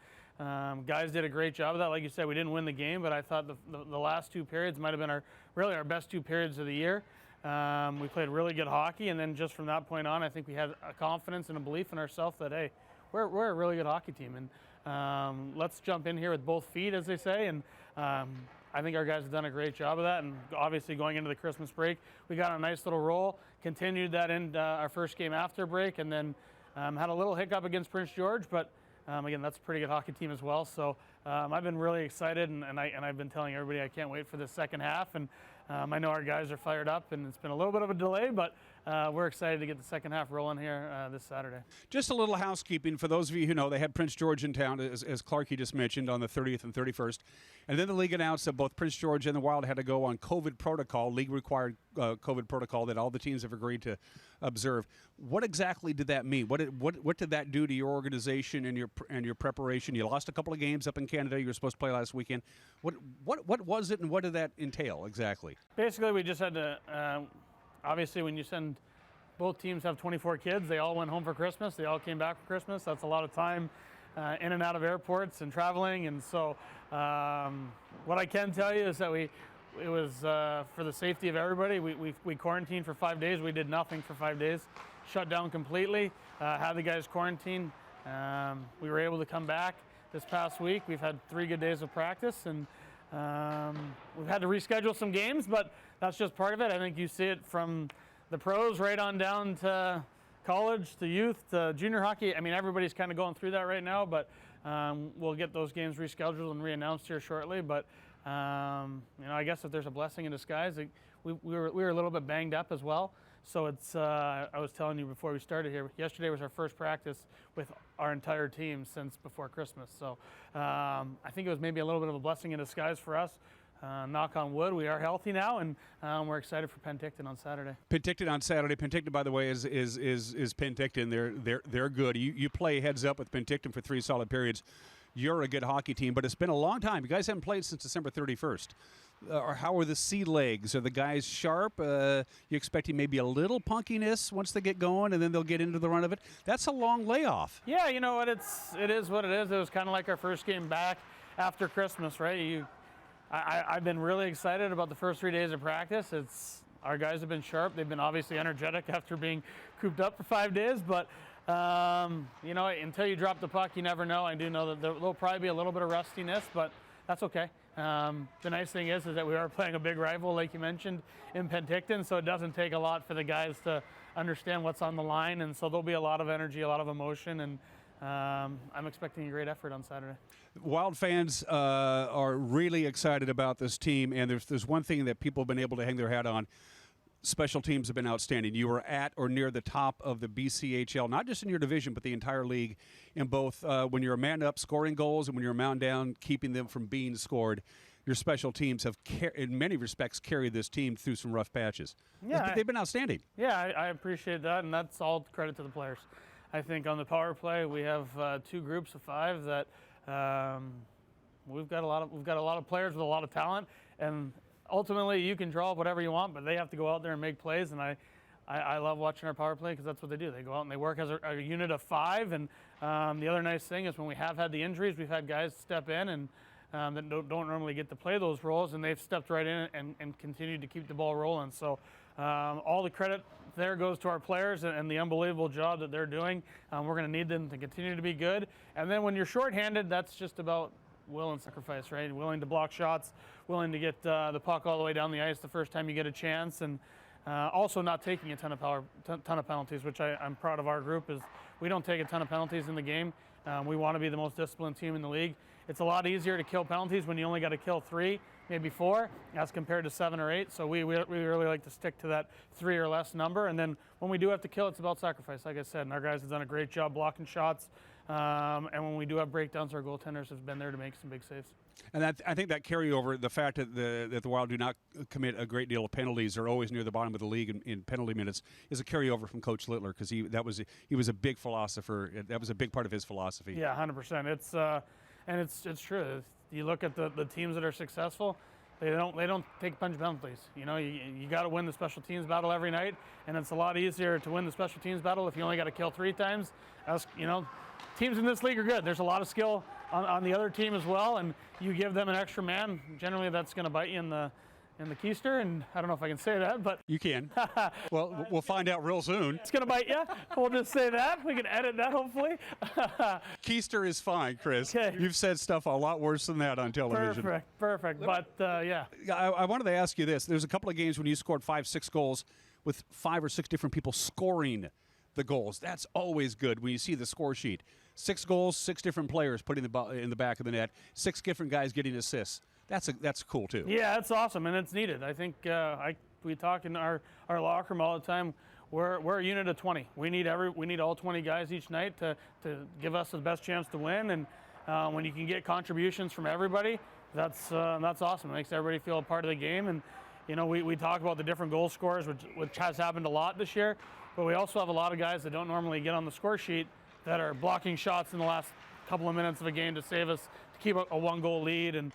guys did a great job of that. Like you said, we didn't win the game, but I thought the last 2 periods might have been really our best 2 periods of the year. We played really good hockey, and then just from that point on, I think we had a confidence and a belief in ourselves that, hey, we're a really good hockey team, and let's jump in here with both feet, as they say. And I think our guys have done a great job of that. And obviously, going into the Christmas break, we got a nice little roll. Continued that in our first game after break, and then had a little hiccup against Prince George. But again, that's a pretty good hockey team as well. So I've been really excited, and I've been telling everybody I can't wait for the second half. And I know our guys are fired up, and it's been a little bit of a delay, but we're excited to get the second half rolling here this Saturday. Just a little housekeeping for those of you who know, they had Prince George in town, as Clarkie just mentioned, on the 30th and 31st. And then the league announced that both Prince George and the Wild had to go on COVID protocol, league-required COVID protocol that all the teams have agreed to observe. What exactly did that mean? What did that do to your organization and your preparation? You lost a couple of games up in Canada. You were supposed to play last weekend. What was it, and what did that entail exactly? Basically, we just had to. Obviously, when you send both teams have 24 kids, they all went home for Christmas. They all came back for Christmas. That's a lot of time in and out of airports and traveling. And so what I can tell you is that it was for the safety of everybody. We quarantined for 5 days. We did nothing for 5 days, shut down completely, had the guys quarantine. We were able to come back this past week. We've had 3 good days of practice, and we've had to reschedule some games, but that's just part of it. I think you see it from the pros right on down to college, to youth, to junior hockey. I mean, everybody's kind of going through that right now, but we'll get those games rescheduled and re-announced here shortly. But I guess if there's a blessing in disguise, we were a little bit banged up as well. So it's I was telling you before we started here, yesterday was our first practice with our entire team since before Christmas. So I think it was maybe a little bit of a blessing in disguise for us. Knock on wood, we are healthy now, and we're excited for Penticton on Saturday. Penticton on Saturday. Penticton, by the way, is Penticton. They're good. You play heads up with Penticton for 3 solid periods. You're a good hockey team, but it's been a long time. You guys haven't played since December 31st. How are the sea legs? Are the guys sharp? You expecting maybe a little punkiness once they get going, and then they'll get into the run of it? That's a long layoff. Yeah, you know what? It is what it is. It was kind of like our first game back after Christmas, right? I've been really excited about the first 3 days of practice. Our guys have been sharp. They've been obviously energetic after being cooped up for 5 days, but until you drop the puck, you never know. I do know that there'll probably be a little bit of rustiness, but that's okay. The nice thing is that we are playing a big rival, like you mentioned, in Penticton, so it doesn't take a lot for the guys to understand what's on the line, and so there'll be a lot of energy, a lot of emotion, and I'm expecting a great effort on Saturday. Wild fans are really excited about this team, and there's one thing that people have been able to hang their hat on. special teams have been outstanding. You were at or near the top of the BCHL, not just in your division, but the entire league, in both when you're a man up scoring goals and when you're a man down keeping them from being scored. Your special teams have, in many respects, carried this team through some rough patches. Yeah, they've been outstanding. Yeah, I appreciate that, and that's all credit to the players. I think on the power play we have 2 groups of 5 that we've got a lot of players with a lot of talent, and ultimately you can draw up whatever you want, but they have to go out there and make plays. And I love watching our power play because that's what they do. They go out and they work as a unit of 5. And the other nice thing is when we have had the injuries, we've had guys step in and that don't normally get to play those roles, and they've stepped right in and continued to keep the ball rolling. So all the credit there goes to our players and the unbelievable job that they're doing. We're going to need them to continue to be good. And then when you're shorthanded, that's just about will and sacrifice, right? Willing to block shots, willing to get the puck all the way down the ice the first time you get a chance, and also not taking a ton of penalties, which I'm proud of our group. Is we don't take a ton of penalties in the game. We want to be the most disciplined team in the league. It's a lot easier to kill penalties when you only got to kill 3, maybe 4, as compared to 7 or 8. So we really like to stick to that 3 or less number. And then when we do have to kill, it's about sacrifice, like I said. And our guys have done a great job blocking shots. And when we do have breakdowns, our goaltenders have been there to make some big saves. And I think that carryover, the fact that the Wild do not commit a great deal of penalties, they're always near the bottom of the league in penalty minutes, is a carryover from Coach Littler, because he was a big philosopher. That was a big part of his philosophy. Yeah, 100%. It's true. You look at the teams that are successful, they don't take a bunch of penalties. You know, you got to win the special teams battle every night, and it's a lot easier to win the special teams battle if you only got to kill 3 times. Teams in this league are good. There's a lot of skill on the other team as well, and you give them an extra man, generally that's going to bite you in the keister, and I don't know if I can say that, but you can. Well, we'll find out real soon. It's going to bite you. We'll just say that. We can edit that, hopefully. Keister is fine, Chris. Okay. You've said stuff a lot worse than that on television. Perfect. But yeah. I wanted to ask you this. There's a couple of games when you scored 5-6 goals with 5 or 6 different people scoring the goals. That's always good when you see the score sheet. 6 goals, 6 different players putting the ball in the back of the net, 6 different guys getting assists. That's cool too. Yeah, that's awesome, and it's needed. I think we talk in our locker room all the time. We're a unit of 20. We need all 20 guys each night to give us the best chance to win. And when you can get contributions from everybody, that's awesome. It makes everybody feel a part of the game. And we talk about the different goal scorers, which has happened a lot this year. But we also have a lot of guys that don't normally get on the score sheet that are blocking shots in the last couple of minutes of a game to save us, to keep a 1-goal lead. And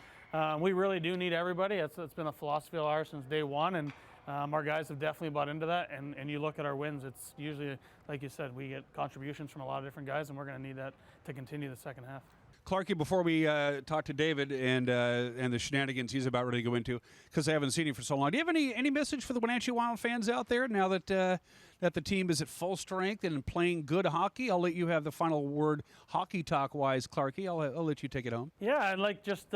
we really do need everybody. It's been a philosophy of ours since day one, and our guys have definitely bought into that. And you look at our wins, it's usually, like you said, we get contributions from a lot of different guys, and we're going to need that to continue the second half. Clarkie, before we talk to David and the shenanigans he's about ready to go into, because I haven't seen him for so long, do you have any message for the Wenatchee Wild fans out there now that the team is at full strength and playing good hockey? I'll let you have the final word hockey talk-wise, Clarkie. I'll let you take it home. Yeah, I'd like just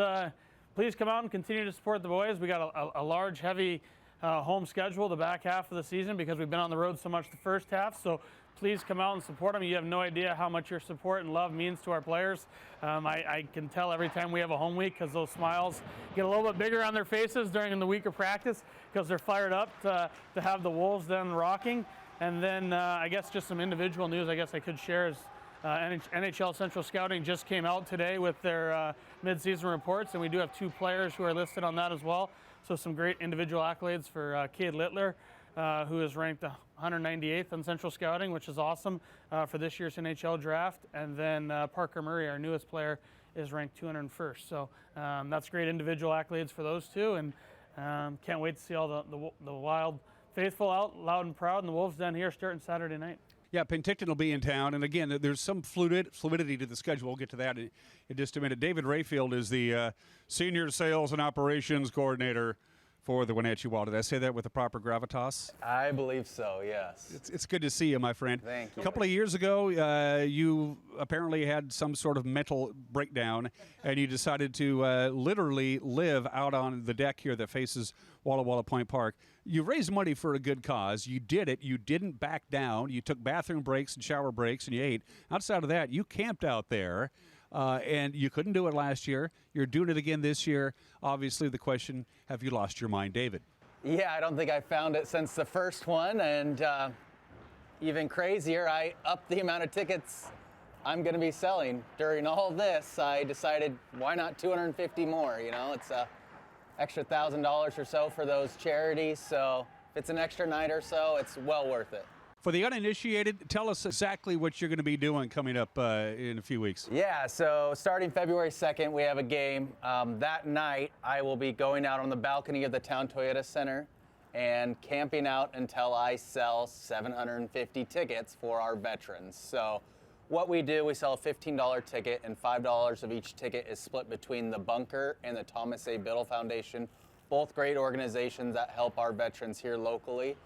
please come out and continue to support the boys. We got a large, heavy home schedule the back half of the season because we've been on the road so much the first half. So please come out and support them. You have no idea how much your support and love means to our players. I can tell every time we have a home week because those smiles get a little bit bigger on their faces during the week of practice because they're fired up to have the Wolves then rocking. And then I guess just some individual news I guess I could share is NHL Central Scouting just came out today with their mid-season reports, and we do have 2 players who are listed on that as well. So some great individual accolades for Cade Littler, who is ranked 198th on Central Scouting, which is awesome for this year's NHL draft. And then Parker Murray, our newest player, is ranked 201st. So that's great individual accolades for those 2, and can't wait to see all the Wild faithful out loud and proud in the Wolves Den here starting Saturday night. Yeah, Penticton will be in town, and again, there's some fluidity to the schedule. We'll get to that in just a minute. David Rayfield is the Senior Sales and Operations Coordinator for the Wenatchee Wild. Did I say that with the proper gravitas? I believe so, yes. It's good to see you, my friend. Thank you. A couple of years ago, you apparently had some sort of mental breakdown, and you decided to literally live out on the deck here that faces Walla Walla Point Park. You raised money for a good cause. You did it. You didn't back down. You took bathroom breaks and shower breaks, and you ate. Outside of that, you camped out there. And you couldn't do it last year. You're doing it again this year. Obviously, the question, have you lost your mind, David? Yeah, I don't think I found it since the first one, and even crazier, I upped the amount of tickets I'm going to be selling. During all this, I decided, why not 250 more? You know, it's a extra $1,000 or so for those charities, so if it's an extra night or so, it's well worth it. For the uninitiated, tell us exactly what you're going to be doing coming up in a few weeks. Yeah, so starting February 2nd, we have a game. That night, I will be going out on the balcony of the Town Toyota Center and camping out until I sell 750 tickets for our veterans. So what we do, we sell a $15 ticket, and $5 of each ticket is split between the Bunker and the Thomas A. Biddle Foundation, both great organizations that help our veterans here locally.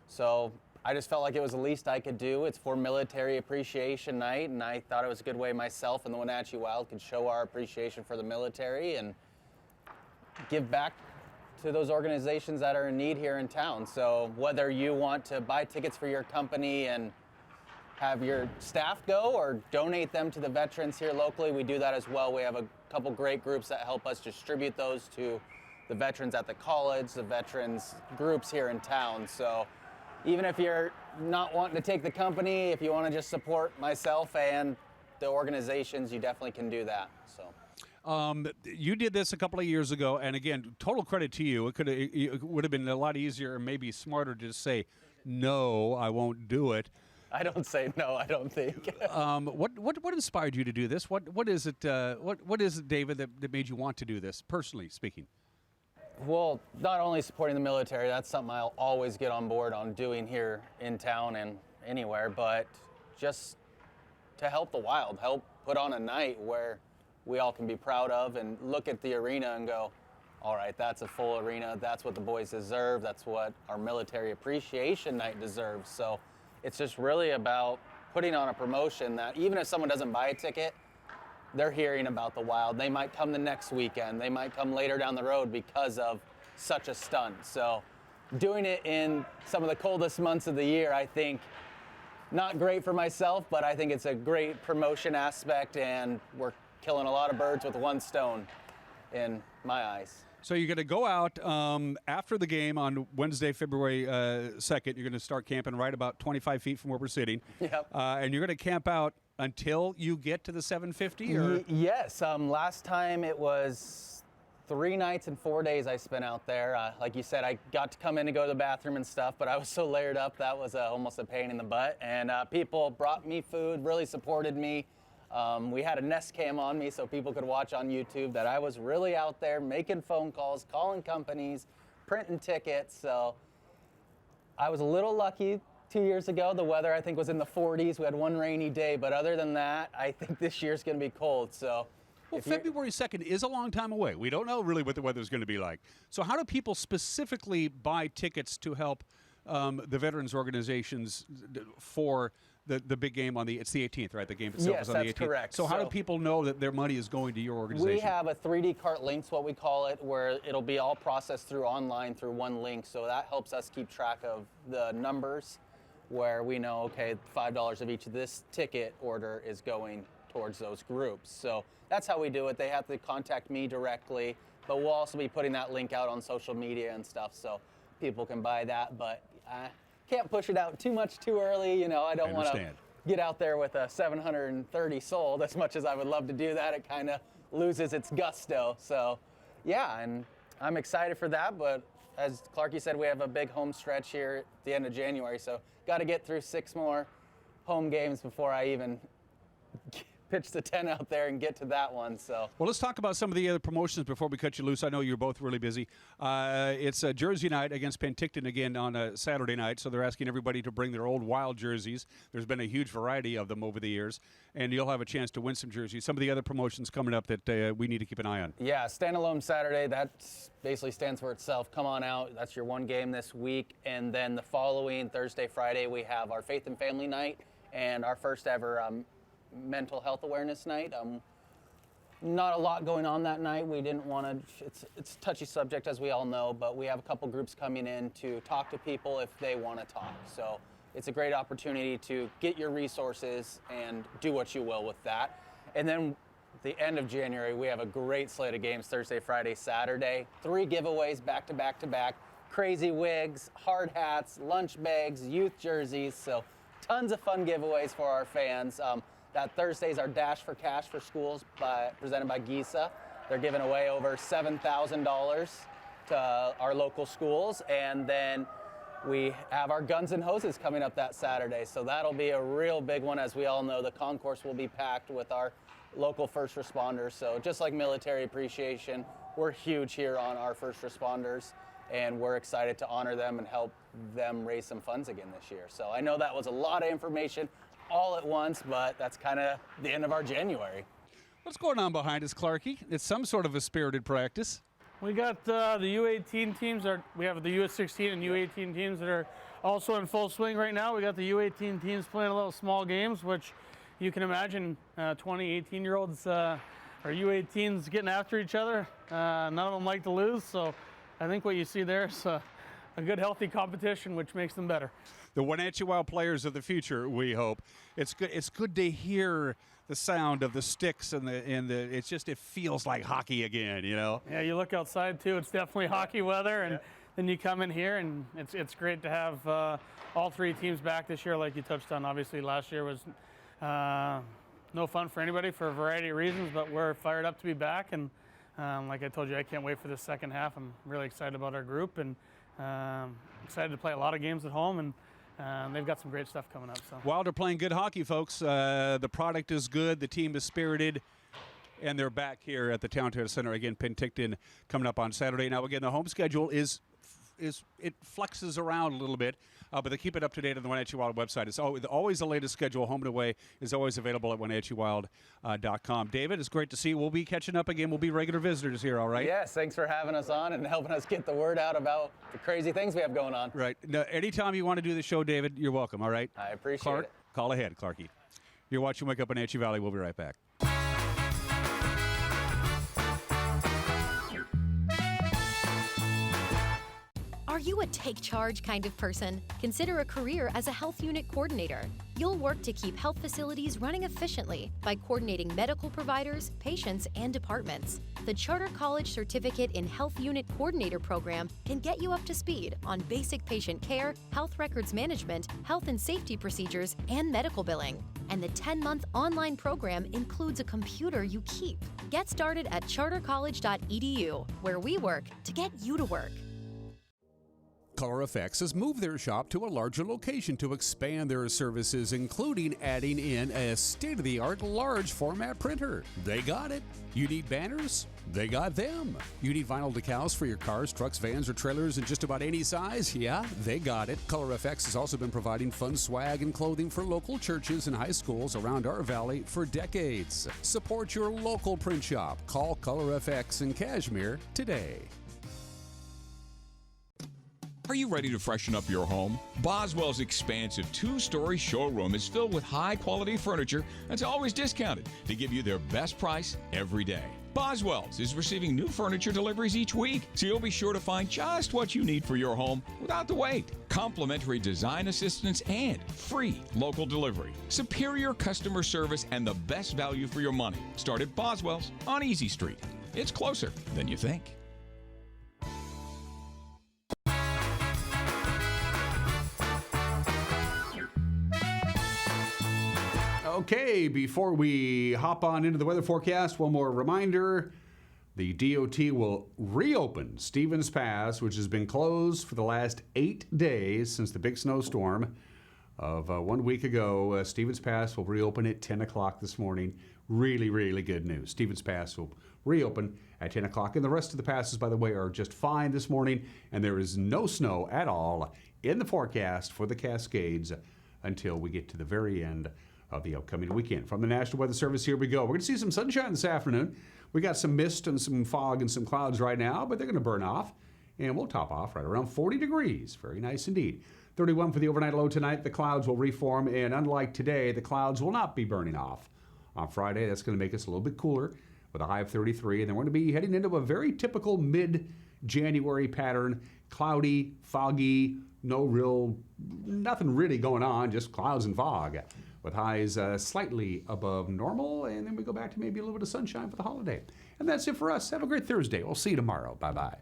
So I just felt like it was the least I could do. It's for Military Appreciation Night, and I thought it was a good way myself and the Wenatchee Wild could show our appreciation for the military and give back to those organizations that are in need here in town. So whether you want to buy tickets for your company and have your staff go or donate them to the veterans here locally, we do that as well. We have a couple great groups that help us distribute those to the veterans at the college, the veterans groups here in town. So even if you're not wanting to take the company, if you want to just support myself and the organizations, you definitely can do that. So. You did this a couple of years ago, and again, total credit to you. It would have been a lot easier and maybe smarter to just say, no, I won't do it. I don't say no, I don't think. What inspired you to do this? What is it, David, that made you want to do this, personally speaking? Well, not only supporting the military, that's something I'll always get on board on doing here in town and anywhere, but just to help the Wild, help put on a night where we all can be proud of and look at the arena and go, all right, that's a full arena, that's what the boys deserve, that's what our Military Appreciation Night deserves. So it's just really about putting on a promotion that even if someone doesn't buy a ticket, they're hearing about the Wild. They might come the next weekend. They might come later down the road because of such a stunt. So doing it in some of the coldest months of the year, I think, not great for myself, but I think it's a great promotion aspect, and we're killing a lot of birds with one stone in my eyes. So you're going to go out after the game on Wednesday, February 2nd. You're going to start camping right about 25 feet from where we're sitting. Yep. And you're going to camp out until you get to the 750? Or? Yes. Last time it was 3 nights and 4 days I spent out there. Like you said, I got to come in and go to the bathroom and stuff, but I was so layered up that was almost a pain in the butt. And people brought me food, really supported me. We had a Nest Cam on me so people could watch on YouTube that I was really out there making phone calls, calling companies, printing tickets. So I was a little lucky 2 years ago. The weather, I think, was in the 40s. We had one rainy day, but other than that, I think this year's going to be cold. So, well, February 2nd is a long time away. We don't know really what the weather's going to be like. So how do people specifically buy tickets to help the veterans organizations for the big game it's the 18th, right? The game itself yes, is on the 18th. Yes, that's correct. So how do people know that their money is going to your organization? We have a 3D cart links, what we call it, where it'll be all processed through online through one link. So that helps us keep track of the numbers, where we know, okay, $5 of each of this ticket order is going towards those groups. So that's how we do it. They have to contact me directly, but we'll also be putting that link out on social media and stuff so people can buy that. But can't push it out too much too early. You know, I don't want to get out there with a 730 sold. As much as I would love to do that, it kind of loses its gusto. So yeah, and I'm excited for that, but as Clarky said, we have a big home stretch here at the end of January, so got to get through 6 more home games before I even pitch the tent out there and get to that one. So, well, let's talk about some of the other promotions before we cut you loose. I know you're both really busy. It's a Jersey night against Penticton again on a Saturday night, so they're asking everybody to bring their old Wild jerseys. There's been a huge variety of them over the years, and you'll have a chance to win some jerseys. Some of the other promotions coming up that we need to keep an eye on. Yeah, standalone Saturday, that basically stands for itself. Come on out. That's your one game this week. And then the following Thursday, Friday, we have our Faith and Family Night and our first ever mental health awareness night. Not a lot going on that night. We didn't want to, it's a touchy subject as we all know, but we have a couple groups coming in to talk to people if they want to talk. So it's a great opportunity to get your resources and do what you will with that. And then the end of January, we have a great slate of games, Thursday, Friday, Saturday. 3 giveaways back to back to back. crazy wigs, hard hats, lunch bags, youth jerseys. So tons of fun giveaways for our fans. That Thursday is our Dash for Cash for Schools presented by GISA. They're giving away over $7,000 to our local schools. And then we have our Guns and Hoses coming up that Saturday. So that'll be a real big one. As we all know, the concourse will be packed with our local first responders. So just like military appreciation, we're huge here on our first responders, and we're excited to honor them and help them raise some funds again this year. So I know that was a lot of information all at once, but that's kind of the end of our January. What's going on behind us, Clarkie? It's some sort of a spirited practice. We got the U18 teams. We have the U16 and U18 teams that are also in full swing right now. We got the U18 teams playing a little small games, which you can imagine 20, 18-year-olds or U18s getting after each other. None of them like to lose, so I think what you see there is a good, healthy competition, which makes them better. The Wenatchee Wild players of the future, we hope. It's good to hear the sound of the sticks and it feels like hockey again, you know. Yeah, you look outside too. It's definitely hockey weather, and then you come in here, and it's great to have all three teams back this year, like you touched on. Obviously, last year was no fun for anybody for a variety of reasons, but we're fired up to be back, and like I told you, I can't wait for the second half. I'm really excited about our group, and excited to play a lot of games at home, and they've got some great stuff coming up. So Wild are playing good hockey, folks. The product is good. The team is spirited, and they're back here at the Town Toyota Center again. Penticton coming up on Saturday. Now again, the home schedule is it flexes around a little bit, but they keep it up to date on the Wenatchee Wild website. It's always the latest schedule. Home and away is always available at WenatcheeWild.com. David, it's great to see you. We'll be catching up again. We'll be regular visitors here, all right? Yes, thanks for having us on and helping us get the word out about the crazy things we have going on. Right. Now, anytime you want to do the show, David, you're welcome, all right? I appreciate it. Call ahead, Clarkie. You're watching Wake Up Wenatchee Valley. We'll be right back. Are you a take charge kind of person? Consider a career as a health unit coordinator. You'll work to keep health facilities running efficiently by coordinating medical providers, patients, and departments. The Charter College Certificate in Health Unit Coordinator program can get you up to speed on basic patient care, health records management, health and safety procedures, and medical billing. And the 10-month online program includes a computer you keep. Get started at chartercollege.edu, where we work to get you to work. ColorFX has moved their shop to a larger location to expand their services, including adding in a state-of-the-art large format printer. They got it. You need banners? They got them. You need vinyl decals for your cars, trucks, vans, or trailers in just about any size? Yeah, they got it. ColorFX has also been providing fun swag and clothing for local churches and high schools around our valley for decades. Support your local print shop. Call ColorFX in Cashmere today. Are you ready to freshen up your home? Boswell's expansive two-story showroom is filled with high-quality furniture that's always discounted to give you their best price every day. Boswell's is receiving new furniture deliveries each week, so you'll be sure to find just what you need for your home without the wait. Complimentary design assistance and free local delivery. Superior customer service and the best value for your money. Start at Boswell's on Easy Street. It's closer than you think. Okay, before we hop on into the weather forecast, one more reminder. The DOT will reopen Stevens Pass, which has been closed for the last 8 days since the big snowstorm of 1 week ago. Stevens Pass will reopen at 10 o'clock this morning. Really, really good news. Stevens Pass will reopen at 10 o'clock. And the rest of the passes, by the way, are just fine this morning. And there is no snow at all in the forecast for the Cascades until we get to the very end of the upcoming weekend. From the National Weather Service, here we go. We're going to see some sunshine this afternoon. We got some mist and some fog and some clouds right now, but they're going to burn off, and we'll top off right around 40 degrees. Very nice indeed. 31 for the overnight low tonight. The clouds will reform, and unlike today, the clouds will not be burning off. On Friday, that's going to make us a little bit cooler with a high of 33, and then we're going to be heading into a very typical mid-January pattern. Cloudy, foggy, nothing really going on, just clouds and fog, with highs slightly above normal, and then we go back to maybe a little bit of sunshine for the holiday. And that's it for us. Have a great Thursday. We'll see you tomorrow. Bye-bye.